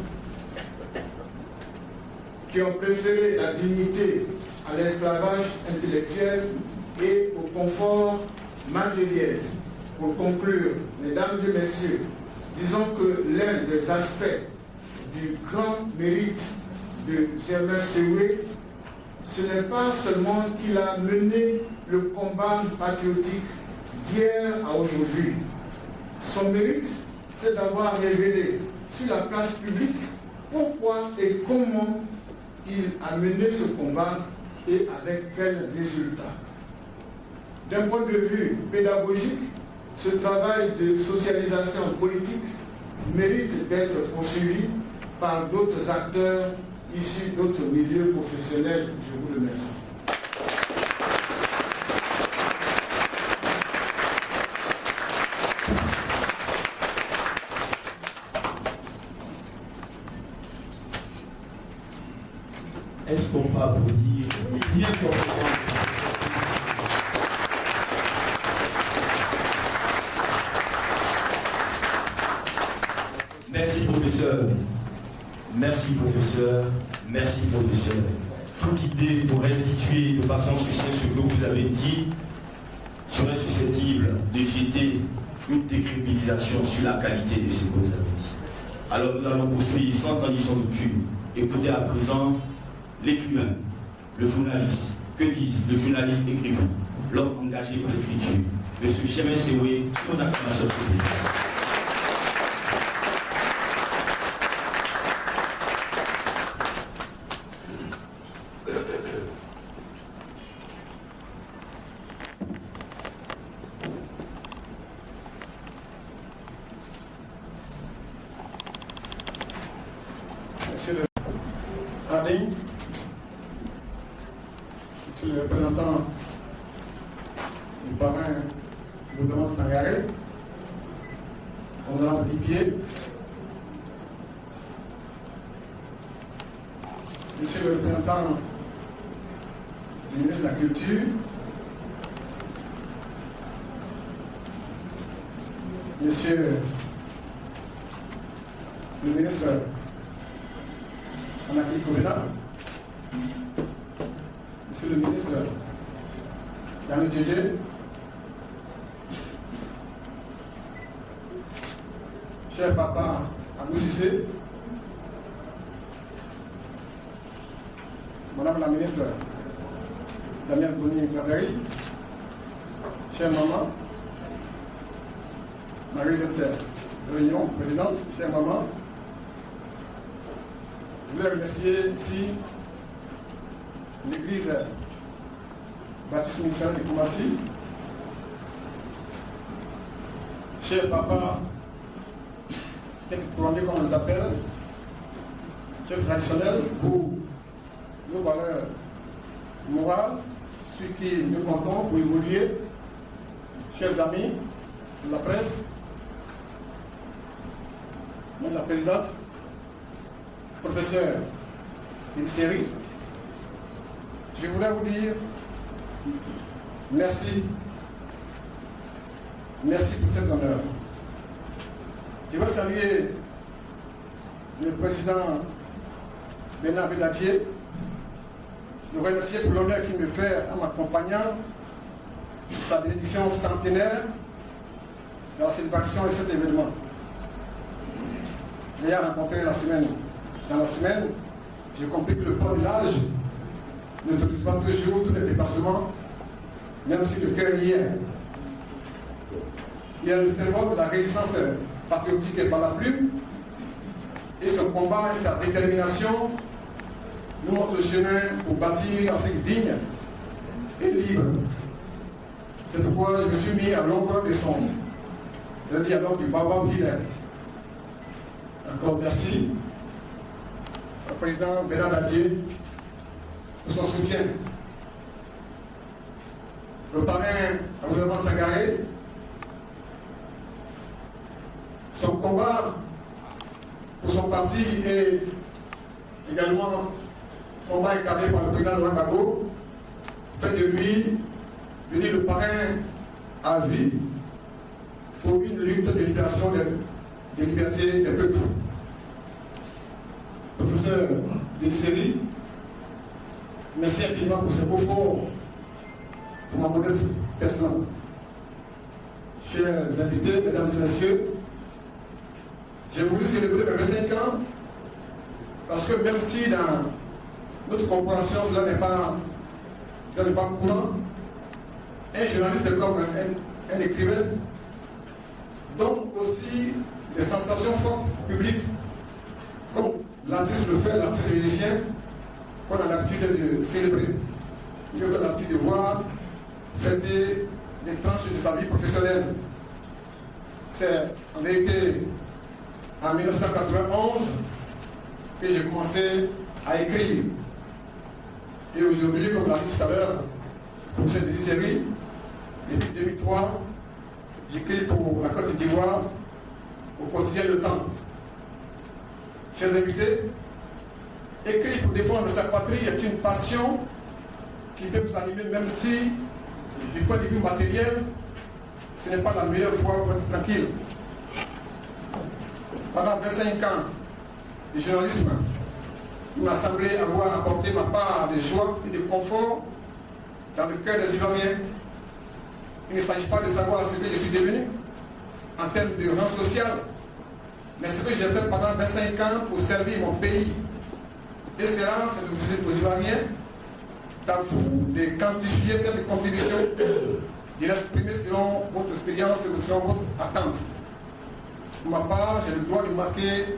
qui ont préféré la dignité à l'esclavage intellectuel et au confort matériel. Pour conclure, mesdames et messieurs, disons que l'un des aspects du grand mérite de Germain Sewé, ce n'est pas seulement qu'il a mené le combat patriotique d'hier à aujourd'hui. Son mérite, c'est d'avoir révélé sur la place publique pourquoi et comment il a mené ce combat et avec quels résultats. D'un point de vue pédagogique, ce travail de socialisation politique mérite d'être poursuivi par d'autres acteurs issus d'autres milieux professionnels. Je vous remercie. Est-ce qu'on peut applaudir bien fortement? Merci professeur. Merci professeur. Merci professeur. Toute idée pour restituer de façon succincte ce que vous avez dit serait susceptible de jeter une décrédibilisation sur la qualité de ce que vous avez dit. Alors nous allons poursuivre sans condition d'aucune. Écoutez à présent l'écrivain, le journaliste. Que disent le journaliste écrivain, l'homme engagé par l'écriture, de ce Germain Sewé, aux acclamations publiques. Monsieur le Harding, Monsieur le représentant du parrain gouvernement Sangaré, honorable Pipier, Monsieur le représentant du ministre de la Culture, Monsieur le ministre Anaki Kovena, Monsieur le ministre Yannick Djedje, cher papa Abou Sissé, Madame la ministre Daniel Boni-Claverie, chère maman, Marie-Luther Réunion, présidente, chère maman, je voulais remercier ici l'église baptiste missionnaire de Koumassi, cher papa, tête couronné comme on les appelle, chef traditionnel pour nos valeurs morales, ceux qui nous comptons pour évoluer, chers amis de la presse, Madame la présidente, professeur d'une série, je voudrais vous dire merci. Merci pour cet honneur. Je veux saluer le président Bernard Bédatier, le remercier pour l'honneur qu'il me fait en m'accompagnant sa bénédiction centenaire dans la célébration de cet événement. L'ayant rencontré dans la semaine, j'ai compris que le poids de l'âge n'autorise pas toujours tous les déplacements, même si le cœur y est. Il y a le symbole de la résistance patriotique et par la plume, et son combat et sa détermination nous montrent le chemin pour bâtir une Afrique digne et libre. C'est pourquoi je me suis mis à l'ombre de son dialogue du Baba Villers. Encore merci au président Bernard Bédatier pour son soutien. Le parrain Abdourahmane Sangaré, son combat pour son parti et également combat incarné par le président Laurent Gbagbo fait de lui venir le parrain à vie pour une lutte de libération des libertés des peuples. Professeur Denis, merci infiniment pour ces beaux mots pour ma modeste personne. Chers invités, mesdames et messieurs, j'ai voulu célébrer mes 25 ans parce que même si dans notre compréhension cela n'est pas courant, un journaliste est comme un écrivain donne aussi des sensations fortes publiques, comme l'artiste le fait, l'artiste musicien, qu'on a l'habitude de célébrer. Il a l'habitude de voir fêter des tranches de sa vie professionnelle. C'est en vérité en 1991 que j'ai commencé à écrire. Et aujourd'hui, comme l'a dit tout à l'heure, pour cette série, depuis 2003, j'écris pour la Côte d'Ivoire au quotidien Le Temps. Chers invités, écrire pour défendre sa patrie est une passion qui peut vous animer, même si, du point de vue matériel, ce n'est pas la meilleure voie pour être tranquille. Pendant 25 ans de journalisme, il m'a semblé avoir apporté ma part de joie et de confort dans le cœur des Ivoiriens. Il ne s'agit pas de savoir ce que je suis devenu en termes de rang social, mais ce que j'ai fait pendant 25 ans pour servir mon pays. Et cela, c'est aux Ivoiriens d'à vous de quantifier cette contribution, de l'exprimer selon votre expérience et selon votre attente. Pour ma part, j'ai le droit de marquer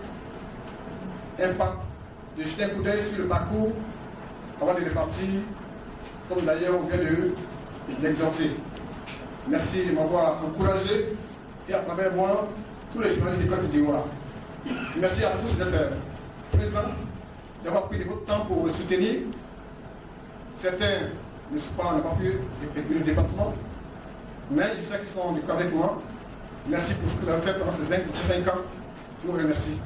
un pas, de jeter un coup d'œil sur le parcours avant de repartir, comme d'ailleurs on vient de l'exhorter. Merci de m'avoir encouragé et à travers moi, tous les journalistes de Côte d'Ivoire. Merci à tous d'être présents, d'avoir pris de votre temps pour me soutenir. Certains ne sont pas, n'ont pas pu effectuer le déplacement, mais je sais qu'ils sont du corps avec moi. Merci pour ce que vous avez fait pendant ces 5 ans. Je vous remercie.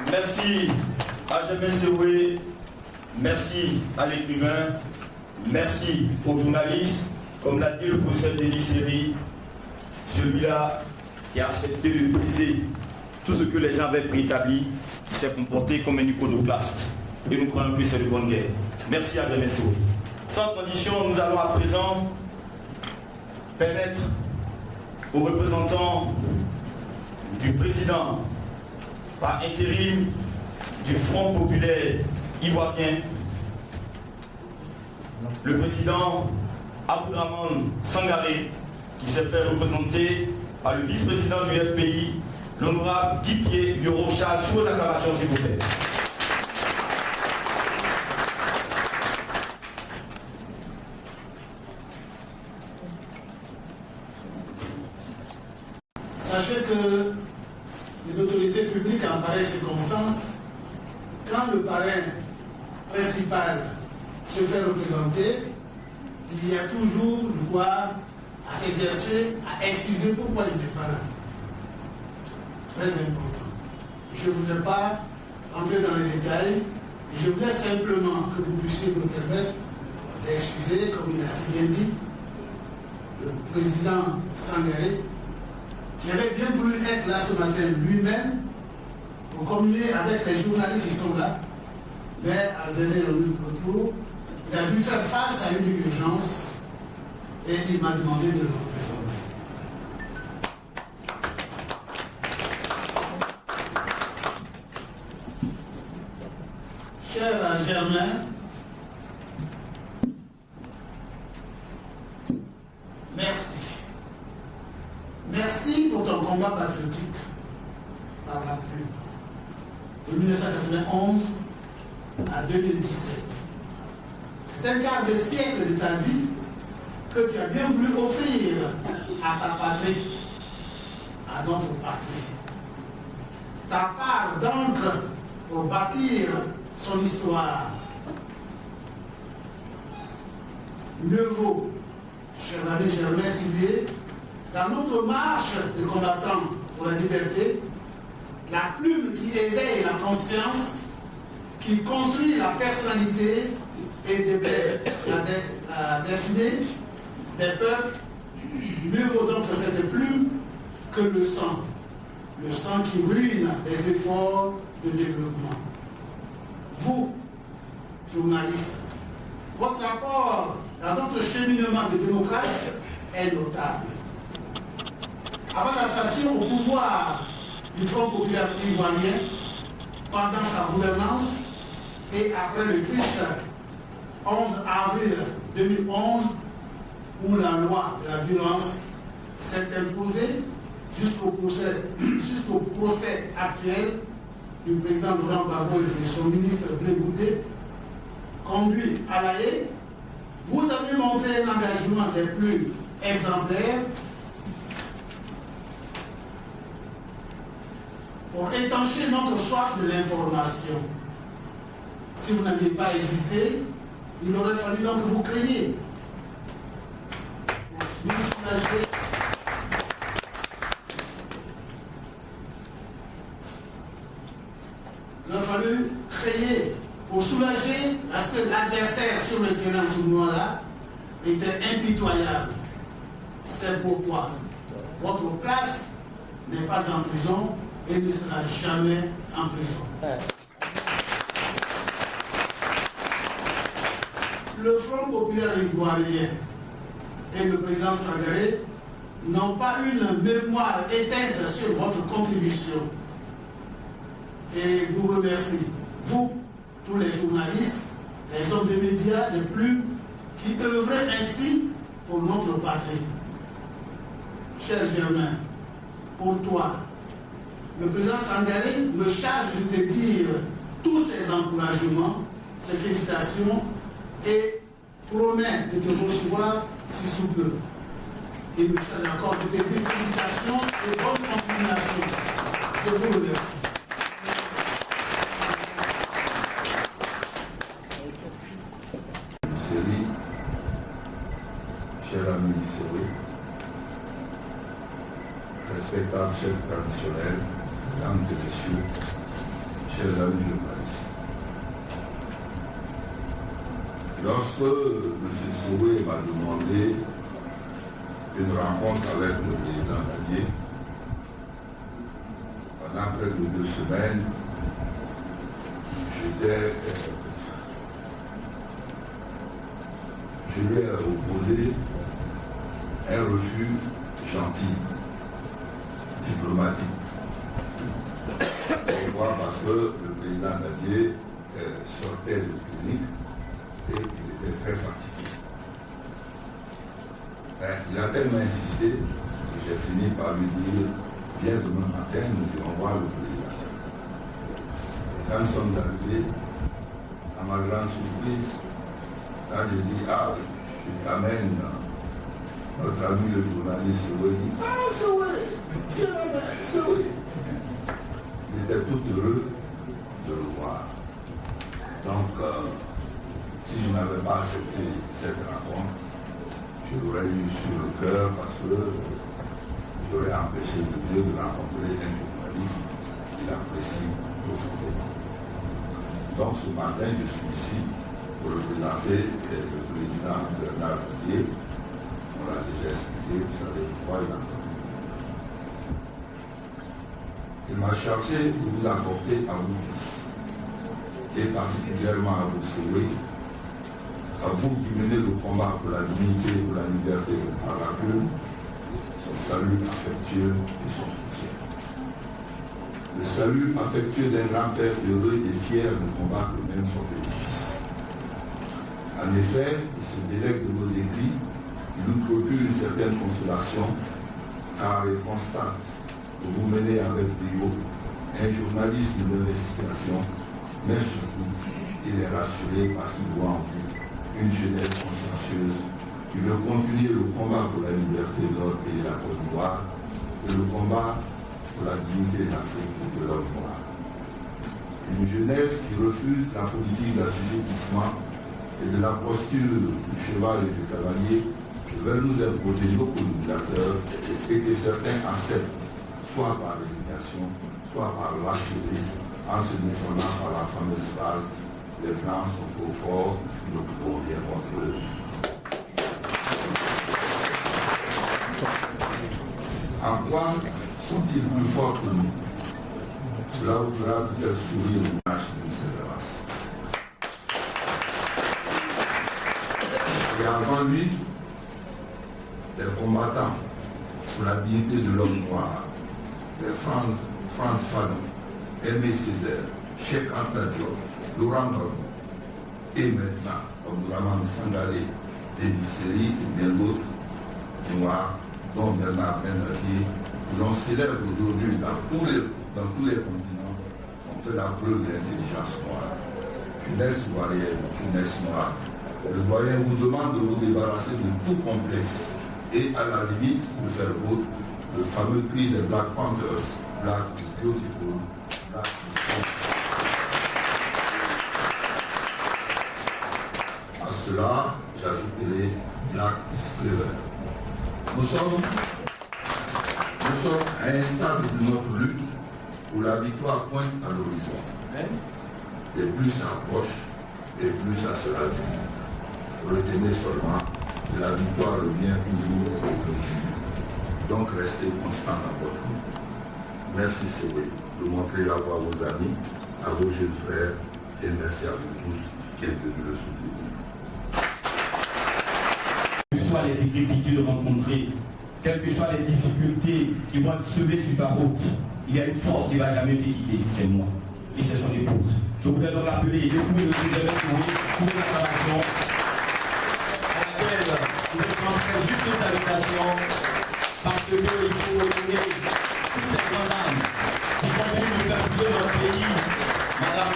Merci à Germain Sewé, merci à l'écrivain, merci aux journalistes, comme l'a dit le professeur Denis Séry, celui-là qui a accepté de briser tout ce que les gens avaient préétabli, qui s'est comporté comme un iconoclaste. Et nous croyons que c'est de bonne guerre. Merci à Germain Sewé. Sans transition, nous allons à présent permettre aux représentants du président par intérim du Front populaire ivoirien, le président Abdourahmane Sangaré, qui s'est fait représenter par le vice-président du FPI, l'honorable Guy-Pierre Yoro-Charles, sous vos acclamations, s'il vous plaît. Sachez que une autorité publique en pareille circonstance, quand le parrain principal se fait représenter, il y a toujours le droit à s'exercer, à excuser pourquoi il n'est pas là. très important. Je ne voudrais pas entrer dans les détails, je voudrais simplement que vous puissiez me permettre d'excuser, comme il a si bien dit, le président Sangaré, qui avait bien voulu être là ce matin lui-même pour communier avec les journalistes qui sont là, mais à la dernière retour, il a dû faire face à une urgence et il m'a demandé de le représenter. Cher Germain, merci. Merci pour ton combat patriotique par la plume. De 1991 à 2017. C'est un quart de siècle de ta vie que tu as bien voulu offrir à ta patrie, à notre patrie. Ta part d'encre pour bâtir son histoire. Mieux vaut, cher ami Germain Silué, dans notre marche de combattants pour la liberté, la plume qui éveille la conscience, qui construit la personnalité et la destinée des peuples, mieux vaut donc cette plume que le sang qui ruine les efforts de développement. Vous, journalistes, votre apport dans notre cheminement de démocratie est notable. Avant l'assassinat au pouvoir du Front populaire ivoirien, pendant sa gouvernance et après le triste 11 avril 2011, où la loi de la violence s'est imposée jusqu'au procès actuel du président Laurent Gbagbo et de son ministre Blé Bouté, conduit à La Haye, vous avez montré un engagement des plus exemplaires pour étancher notre soif de l'information. Si vous n'aviez pas existé, il aurait fallu donc que vous créiez. Vous soulager. Il aurait fallu créer pour soulager, parce que l'adversaire sur le terrain ce moment-là était impitoyable. C'est pourquoi votre place n'est pas en prison et ne sera jamais en prison. Le Front populaire ivoirien et le président Sangaré n'ont pas une mémoire éteinte sur votre contribution. Et je vous remercie, vous, tous les journalistes, les hommes des médias, des plumes, qui œuvraient ainsi pour notre patrie. Cher Germain, pour toi, le président Sangaré me charge de te dire tous ses encouragements, ses félicitations et promet de te recevoir si sous peu. Il me charge encore de te dire félicitations et bonne continuation. Je vous remercie. Cher ami Séoué, respectable chef traditionnel, mesdames et messieurs, chers amis journalistes. Lorsque M. Séoué m'a demandé une rencontre avec le président Dadié, pendant près de 2 semaines, je lui ai opposé un refus gentil, diplomatique. Pourquoi? Parce que le président Dadié sortait de clinique et il était très fatigué. Il a tellement insisté que j'ai fini par lui dire viens demain matin, nous irons voir le président. Et quand nous sommes arrivés, à ma grande surprise, quand j'ai dit ah, je t'amène notre ami le journaliste Séoué, dit ah, Séoué, Séoué. Il était tout heureux de le voir. Donc, si je n'avais pas accepté cette rencontre, je l'aurais eu sur le cœur parce que j'aurais empêché de Dieu de rencontrer un journaliste journalisme qu'il apprécie profondément. Donc ce matin, je suis ici pour représenter le président Bernard Didier. On l'a déjà expliqué, vous savez pourquoi il a entendu. Il m'a chargé de vous apporter à vous tous, et particulièrement à vous Séoué, à vous qui menez le combat pour la dignité, pour la liberté par la plume, son salut affectueux et son soutien. Le salut affectueux d'un grand-père heureux et fier de combattre même son petit-fils. En effet, il se délègue de nos écrits, il nous procure une certaine consolation, car il constate que vous menez avec brio un journalisme d'investigation, mais surtout, il est rassuré parce qu'il voit en vous une jeunesse consciencieuse qui veut continuer le combat pour la liberté de notre pays, la Côte d'Ivoire, et le combat pour la dignité de l'Afrique et de l'homme noir. Une jeunesse qui refuse la politique d'assujettissement et de la posture du cheval et du cavalier qui veulent nous imposer nos colonisateurs et que certains acceptent, soit par résignation, soit par lâcheté, en se défendant par la fameuse phrase « les Blancs sont trop forts, nous pouvons rien contre eux ». En quoi sont-ils plus forts que nous? Cela vous fera peut-être sourire l'image d'une seule race. Et avant lui, les combattants pour la dignité de l'homme noir, les Frantz Fanon, Aimé Césaire, Cheikh Anta Diop, Laurent Gbagbo, et maintenant Abdourahmane Sangaré, Dédi Seri et bien d'autres noirs, dont Bernard Menadier, que l'on célèbre aujourd'hui dans tous les continents, ont fait la preuve de l'intelligence noire. Jeunesse ivoirienne, jeunesse noire. Le doyen vous demande de vous débarrasser de tout complexe et à la limite de faire vôtre le fameux cri des Black Panthers, Black is beautiful, Black is strong. À cela, j'ajouterai Black is clever. Nous sommes à un stade de notre lutte où la victoire pointe à l'horizon. Et plus ça approche, et plus ça sera dur. Retenez seulement que la victoire revient toujours au plus dur. Donc restez constant dans votre lutte. Merci Séoué de montrer la voie à vos amis, à vos jeunes frères, et merci à vous tous qui êtes venus le soutenir. Quelles que soient les difficultés de rencontrer, quelles que soient les difficultés qui vont être semées sur ta route, il y a une force qui ne va jamais te quitter, c'est moi. Et c'est son épouse. Je voulais donc rappeler l'épouse de Sylvain Séoué pour l'acclamation à laquelle je transmets juste une salutation parce qu'il faut donner toutes ces grandes âmes qui continuent de faire bouger notre pays. Madame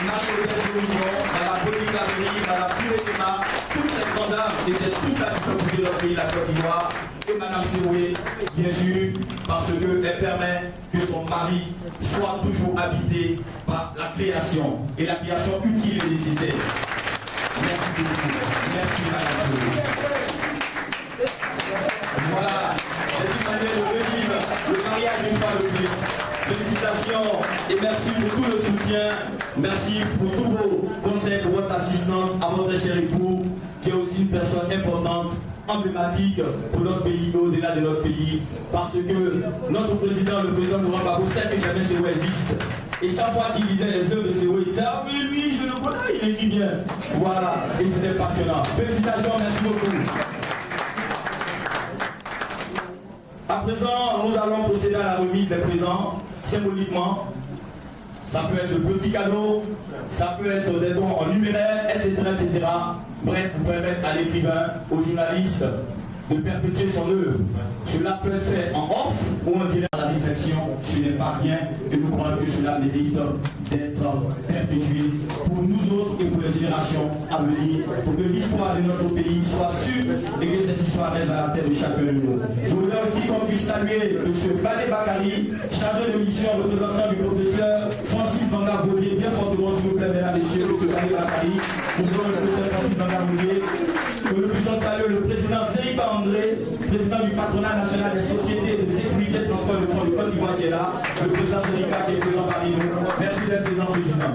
Marie-Hélène Jourillon, Madame Pauline Gabriel, Madame Purétema, toutes ces grandes âmes, et c'est tout ça qui fait bouger notre pays, la Côte d'Ivoire. Et Madame Séoué, bien sûr, parce qu'elle permet que son mari soit toujours habité par la création, et la création utile et nécessaire. Merci beaucoup. Merci Madame Séoué. Voilà, c'est une manière de revivre le mariage d'une fois de plus. Félicitations et merci pour tout le soutien. Merci pour tous vos conseils, pour votre assistance à votre cher époux, qui est aussi une personne importante, emblématique pour notre pays, au-delà de notre pays, parce que notre président, le président Laurent Gbagbo, sait que jamais Séoué existe. Et chaque fois qu'il disait les œuvres de Séoué, il disait « Ah oui, lui, je le connais, il écrit bien. » Voilà, et c'était passionnant. Félicitations, merci beaucoup. À présent, nous allons procéder à la remise des présents, symboliquement. Ça peut être de petits cadeaux, ça peut être des dons en numéraire, etc., etc. Bref, pour permettre à l'écrivain, au journaliste, de perpétuer son œuvre. Cela peut être fait en off ou en direct à la réflexion. Ce n'est pas rien et nous croyons que cela mérite d'être perpétué pour nous autres et pour les générations à venir, pour que l'histoire de notre pays soit sûre et que cette histoire reste à la tête de chacun de nous. Je voudrais aussi qu'on puisse saluer M. Valé Bakari, chargé de mission, représentant du professeur Francis Banga-Baudier, bien fortement s'il vous plaît, mesdames et messieurs, M. Valé Bakari, nous voulons le professeur Francis Banga-Baudier, que nous puissions saluer le président Seripa André, président du patronat national des sociétés de sécurité de transport de fonds de Côte d'Ivoire qui est là, le président Seripa qui est présent parmi nous. Merci d'être présent, président.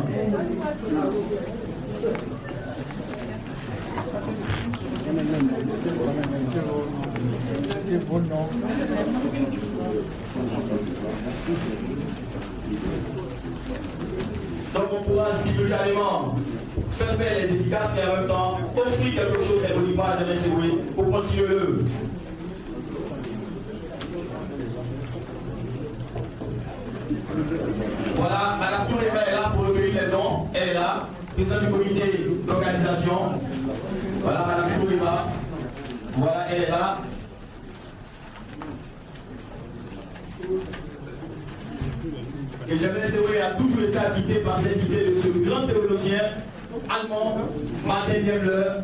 Donc on pourra simultanément faire les dédicaces et en même temps offrir quelque chose symboliquement à Germain Sewé pour continuer le. Voilà, Madame Touré est là pour recueillir les dons, elle est là, président du comité d'organisation. Voilà, Madame Touré, voilà, elle est là. Et Germain Sewé a toujours été habité par cette idée de ce grand théologien allemand, Martin Niemöller.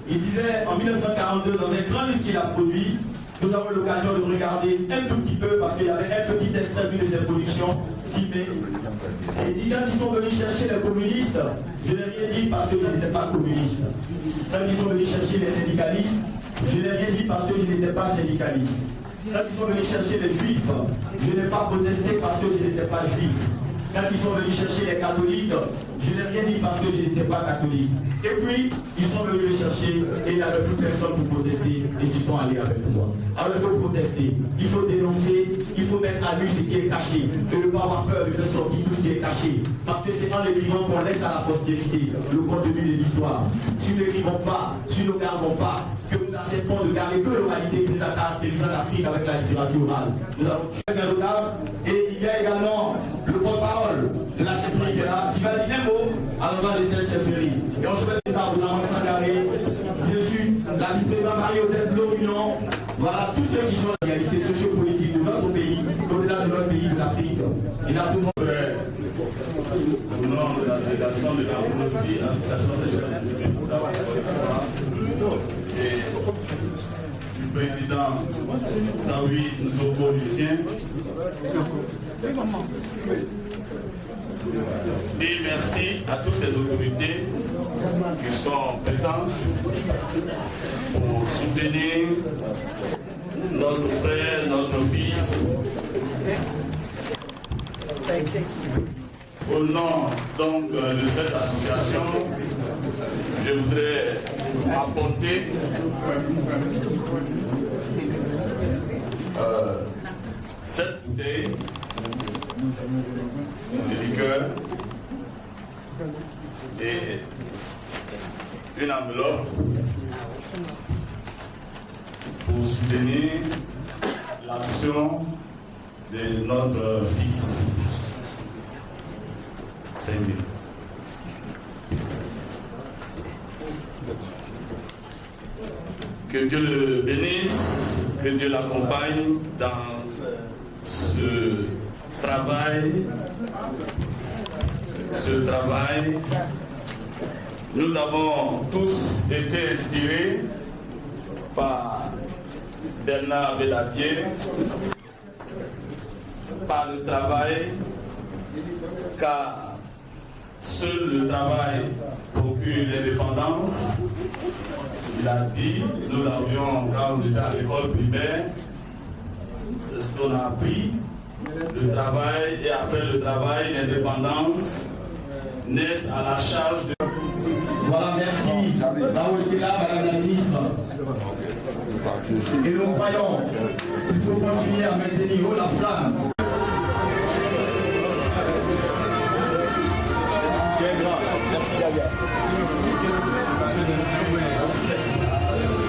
Il disait en 1942, dans un grand livre qu'il a produit, nous avons l'occasion de regarder un tout petit peu, parce qu'il y avait un petit extrait de ses productions, qui met. Et il dit, quand ils sont venus chercher les communistes, je n'ai rien dit parce que je n'étais pas communiste. Quand ils sont venus chercher les syndicalistes, je n'ai rien dit parce que je n'étais pas syndicaliste. Quand ils sont venus chercher les juifs, je n'ai pas protesté parce que je n'étais pas juif. Quand ils sont venus chercher les catholiques, je n'ai rien dit parce que je n'étais pas catholique. Et puis, ils sont venus les chercher et il n'y avait plus personne pour protester et ils sont allés avec moi. Alors il faut protester, il faut dénoncer, il faut mettre à nu ce qui est caché, et ne pas avoir peur de faire sortir tout ce qui est caché. Parce que c'est en l'écrivant qu'on laisse à la postérité le contenu de l'histoire. Si nous n'écrivons pas, si nous ne gardons pas, que nous acceptons de garder que l'oralité qui nous a caractérisé en Afrique avec la littérature orale. Nous avons tué un notable et il y a également le porte-parole de la chefferie qui est là, qui va dire un mot à l'endroit de cette chefferie. Et on se fait des arbres dans le Sangaré, bien sûr, la vice-présidente Marie-Odette Lorignon, voilà tous ceux qui sont dans la réalité sociopolitique de notre pays, au-delà de notre pays, de l'Afrique. Il a tout le monde. Au nom de la délégation de la Russie, l'association des jeunes du et du président Zawi Nzobo Lucien. Et merci à toutes ces autorités qui sont présentes pour soutenir notre frère, notre fils. Au nom donc de cette association, je voudrais apporter cette bouteille de liqueur et une enveloppe pour soutenir l'action de notre fils. 5 000. Que Dieu le bénisse, que Dieu l'accompagne dans ce travail. Nous avons tous été inspirés par Bernard Bellatier, par le travail, car seul le travail procure l'indépendance. Il a dit, nous avions, quand on était à l'école primaire, c'est ce qu'on a appris, le travail, et après le travail, l'indépendance, naît à la charge de... Voilà, merci. Là où était là, Madame la ministre. Et nous croyons qu'il faut continuer à maintenir haut la flamme.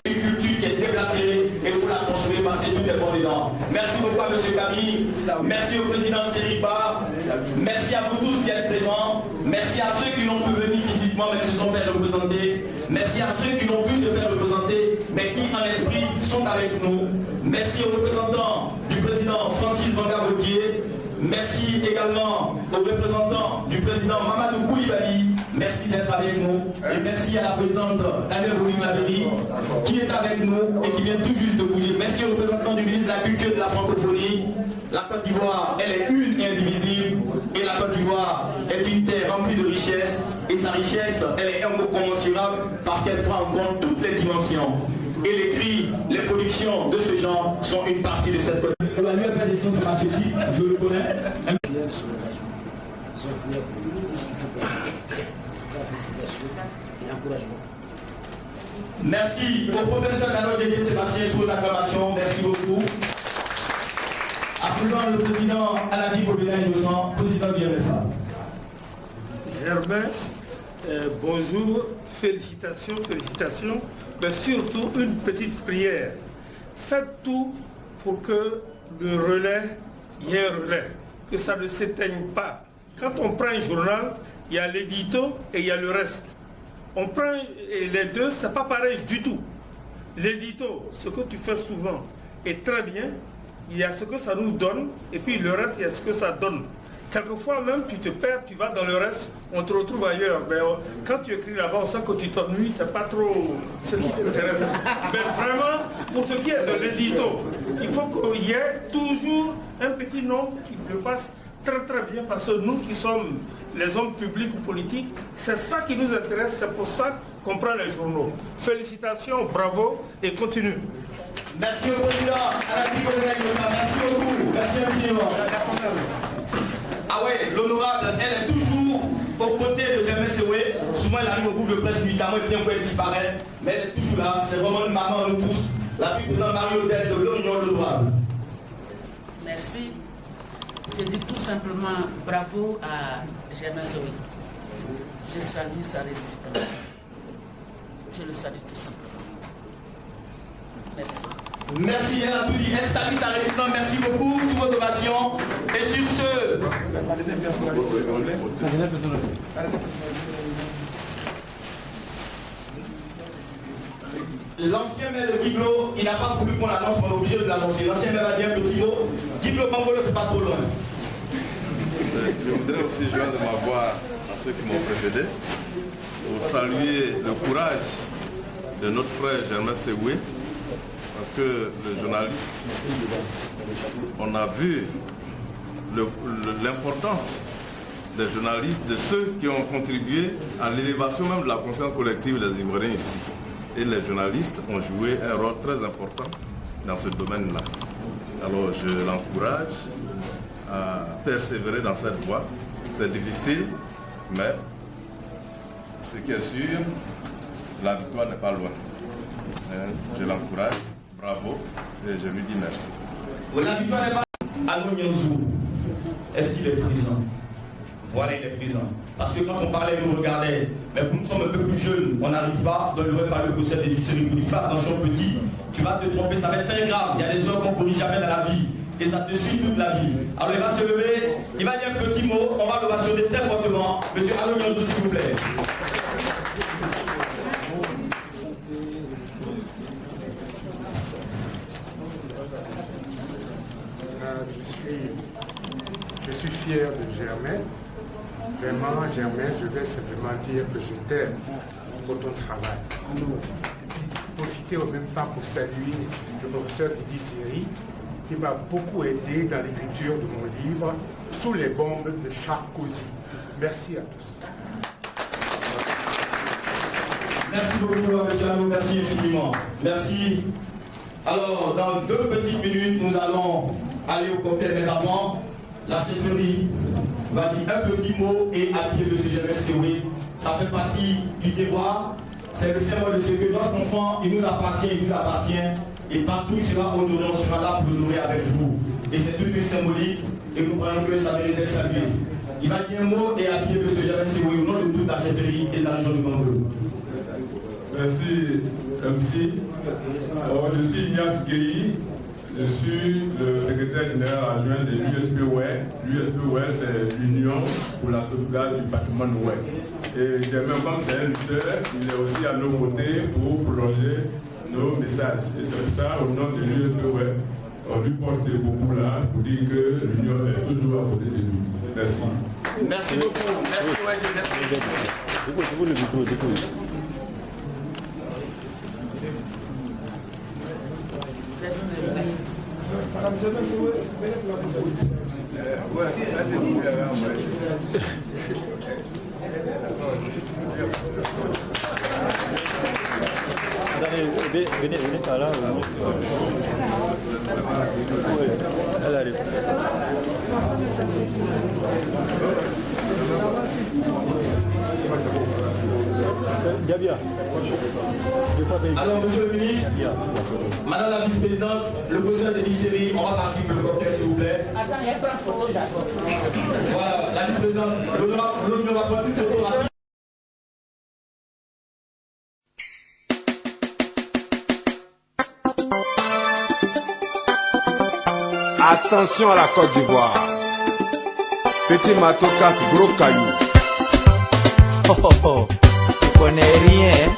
Une culture qui est déblatérée et vous la construisez par ces deux défendants. Merci beaucoup à M. Camille, merci au président Seripa, merci à vous tous qui êtes présents, merci à ceux qui n'ont pu venir physiquement mais qui se sont fait représenter, merci à ceux qui n'ont pu se faire représenter mais qui en esprit sont avec nous, merci aux représentants du président Francis Vangavodier, merci également aux représentants du président Mamadou Koulibaly, merci d'être avec nous et merci Merci à la présidente Danielle Boulim-Lavéry qui est avec nous et qui vient tout juste de bouger. Merci au représentant du ministre de la Culture et de la Francophonie. La Côte d'Ivoire, elle est une et indivisible. Et la Côte d'Ivoire est une terre remplie de richesses. Et sa richesse, elle est incommensurable parce qu'elle prend en compte toutes les dimensions. Et les cris, les productions de ce genre sont une partie de cette Côte d'Ivoire. La l'UFR des sciences pharmaceutiques, je le connais. Merci au professeur Dano Dédé Sébastien sous vos acclamations. Merci beaucoup. À présent, le président Aladi Populaire Innocent, président du MFA. Germain, bonjour, félicitations, félicitations, mais surtout une petite prière. Faites tout pour que le relais, il y ait un relais, que ça ne s'éteigne pas. Quand on prend un journal, il y a l'édito et il y a le reste. On prend les deux, c'est pas pareil du tout. L'édito, ce que tu fais souvent, est très bien. Il y a ce que ça nous donne, et puis le reste, il y a ce que ça donne. Quelquefois même, tu te perds, tu vas dans le reste, on te retrouve ailleurs. Mais quand tu écris là-bas, on sent que tu t'ennuies, c'est pas trop ce qui t'intéresse. Mais vraiment, pour ce qui est de l'édito, il faut qu'il y ait toujours un petit nombre qui le fasse très très bien, parce que nous qui sommes les hommes publics ou politiques, c'est ça qui nous intéresse, c'est pour ça qu'on prend les journaux. Félicitations, bravo, et continue. Merci au président, merci beaucoup, merci infiniment. Ah ouais, l'honorable, elle est toujours aux côtés de Germain Sewé. Souvent elle arrive au groupe de presse nuitamment et bien qu'elle disparaît, mais elle est toujours là, c'est vraiment une maman à nous tous. La vice-présidente Marie-Odette de l'Union l'honorable. Merci. Je dis tout simplement bravo à Germain Sewé. Je salue sa résistance. Je le salue tout simplement. Merci. Merci, elle a tout dit. Elle salue sa résistance. Merci beaucoup pour vos ovations. Et sur ce... L'ancien maire de Guiglo, il n'a pas voulu qu'on l'annonce, on est obligé de l'annoncer. L'ancien maire a dit un petit mot. Guiglo Bangolo, c'est pas trop loin. Je voudrais aussi joindre ma voix à ceux qui m'ont précédé pour saluer le courage de notre frère Germain Sewé. Parce que le journaliste, on a vu l'importance des journalistes, de ceux qui ont contribué à l'élévation même de la conscience collective des Ivoiriens ici. Et les journalistes ont joué un rôle très important dans ce domaine-là. Alors je l'encourage à persévérer dans cette voie. C'est difficile, mais ce qui est sûr, la victoire n'est pas loin. Je l'encourage. Bravo, et je lui dis merci. La victoire n'est pas à Nonyonzou. Est-ce qu'il est présent? Voilà, il est présent. Parce que quand on parlait, nous regardait. Mais nous sommes un peu plus jeunes, on n'arrive pas. Donc il aurait fallu que cette édition ne dit pas attention petit, tu vas te tromper, ça va être très grave. Il y a des heures qu'on ne corrige jamais dans la vie. Et ça te suit toute la vie. Alors il va se lever, il va dire un petit mot, on va l'ovationner très fortement. Monsieur Nonyonzou, s'il vous plaît. Je suis fier de Germain. Vraiment, Germain, je vais simplement dire que je t'aime pour ton travail. Et puis, profiter au même temps pour saluer le professeur Idi Seri, qui m'a beaucoup aidé dans l'écriture de mon livre « Sous les bombes de Sarkozy ». Merci à tous. Merci beaucoup, monsieur Alou, merci infiniment. Merci. Alors, dans 2 petites minutes, nous allons aller au cocktail, mais avant, la chefferie va dire un petit mot et habiller le sujet Germain Sewé. Ça fait partie du débat. C'est le symbole de ce que notre enfant, il nous appartient, et partout il sera honoré, on sera là pour l'honorer avec vous. Et c'est toute une symbolique, et nous croyons que ça mérite d'être salué. Il va dire un mot et habiller le sujet Germain Sewé au nom de toute la chefferie et de la région du Mangolo. Merci, MC. Je suis Ignace Guéhi. Je suis le secrétaire général adjoint de l'USPWE. L'USPWE, c'est l'Union pour la sauvegarde du patrimoine WE. Et Germain, comme c'est un leader, il est aussi à nos côtés pour prolonger nos messages. Et c'est ça, au nom de l'USPWE, on lui porte ces beaucoup-là pour dire que l'Union est toujours à côté de lui. Merci. Merci beaucoup. Merci, ouais, merci. Venez par là. Elle arrive. Alors, monsieur le ministre, madame la vice-présidente, le président de l'ICRI, on va partir pour le cocktail, s'il vous plaît. Attends, il y a pas de photo d'accord. Voilà, la vice-présidente, l'honneur va prendre une photo rapide. Attention à la Côte d'Ivoire. Petit matou casse gros caillou. Oh oh oh, tu connais rien.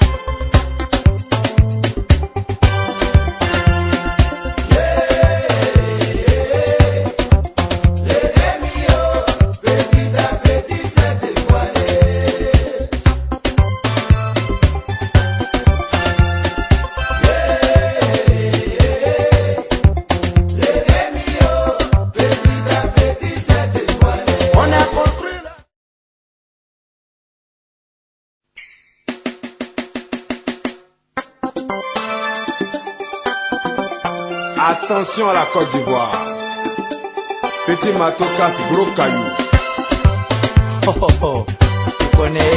Attention à la Côte d'Ivoire. Petit matou casse gros caillou. Oh oh oh, tu connais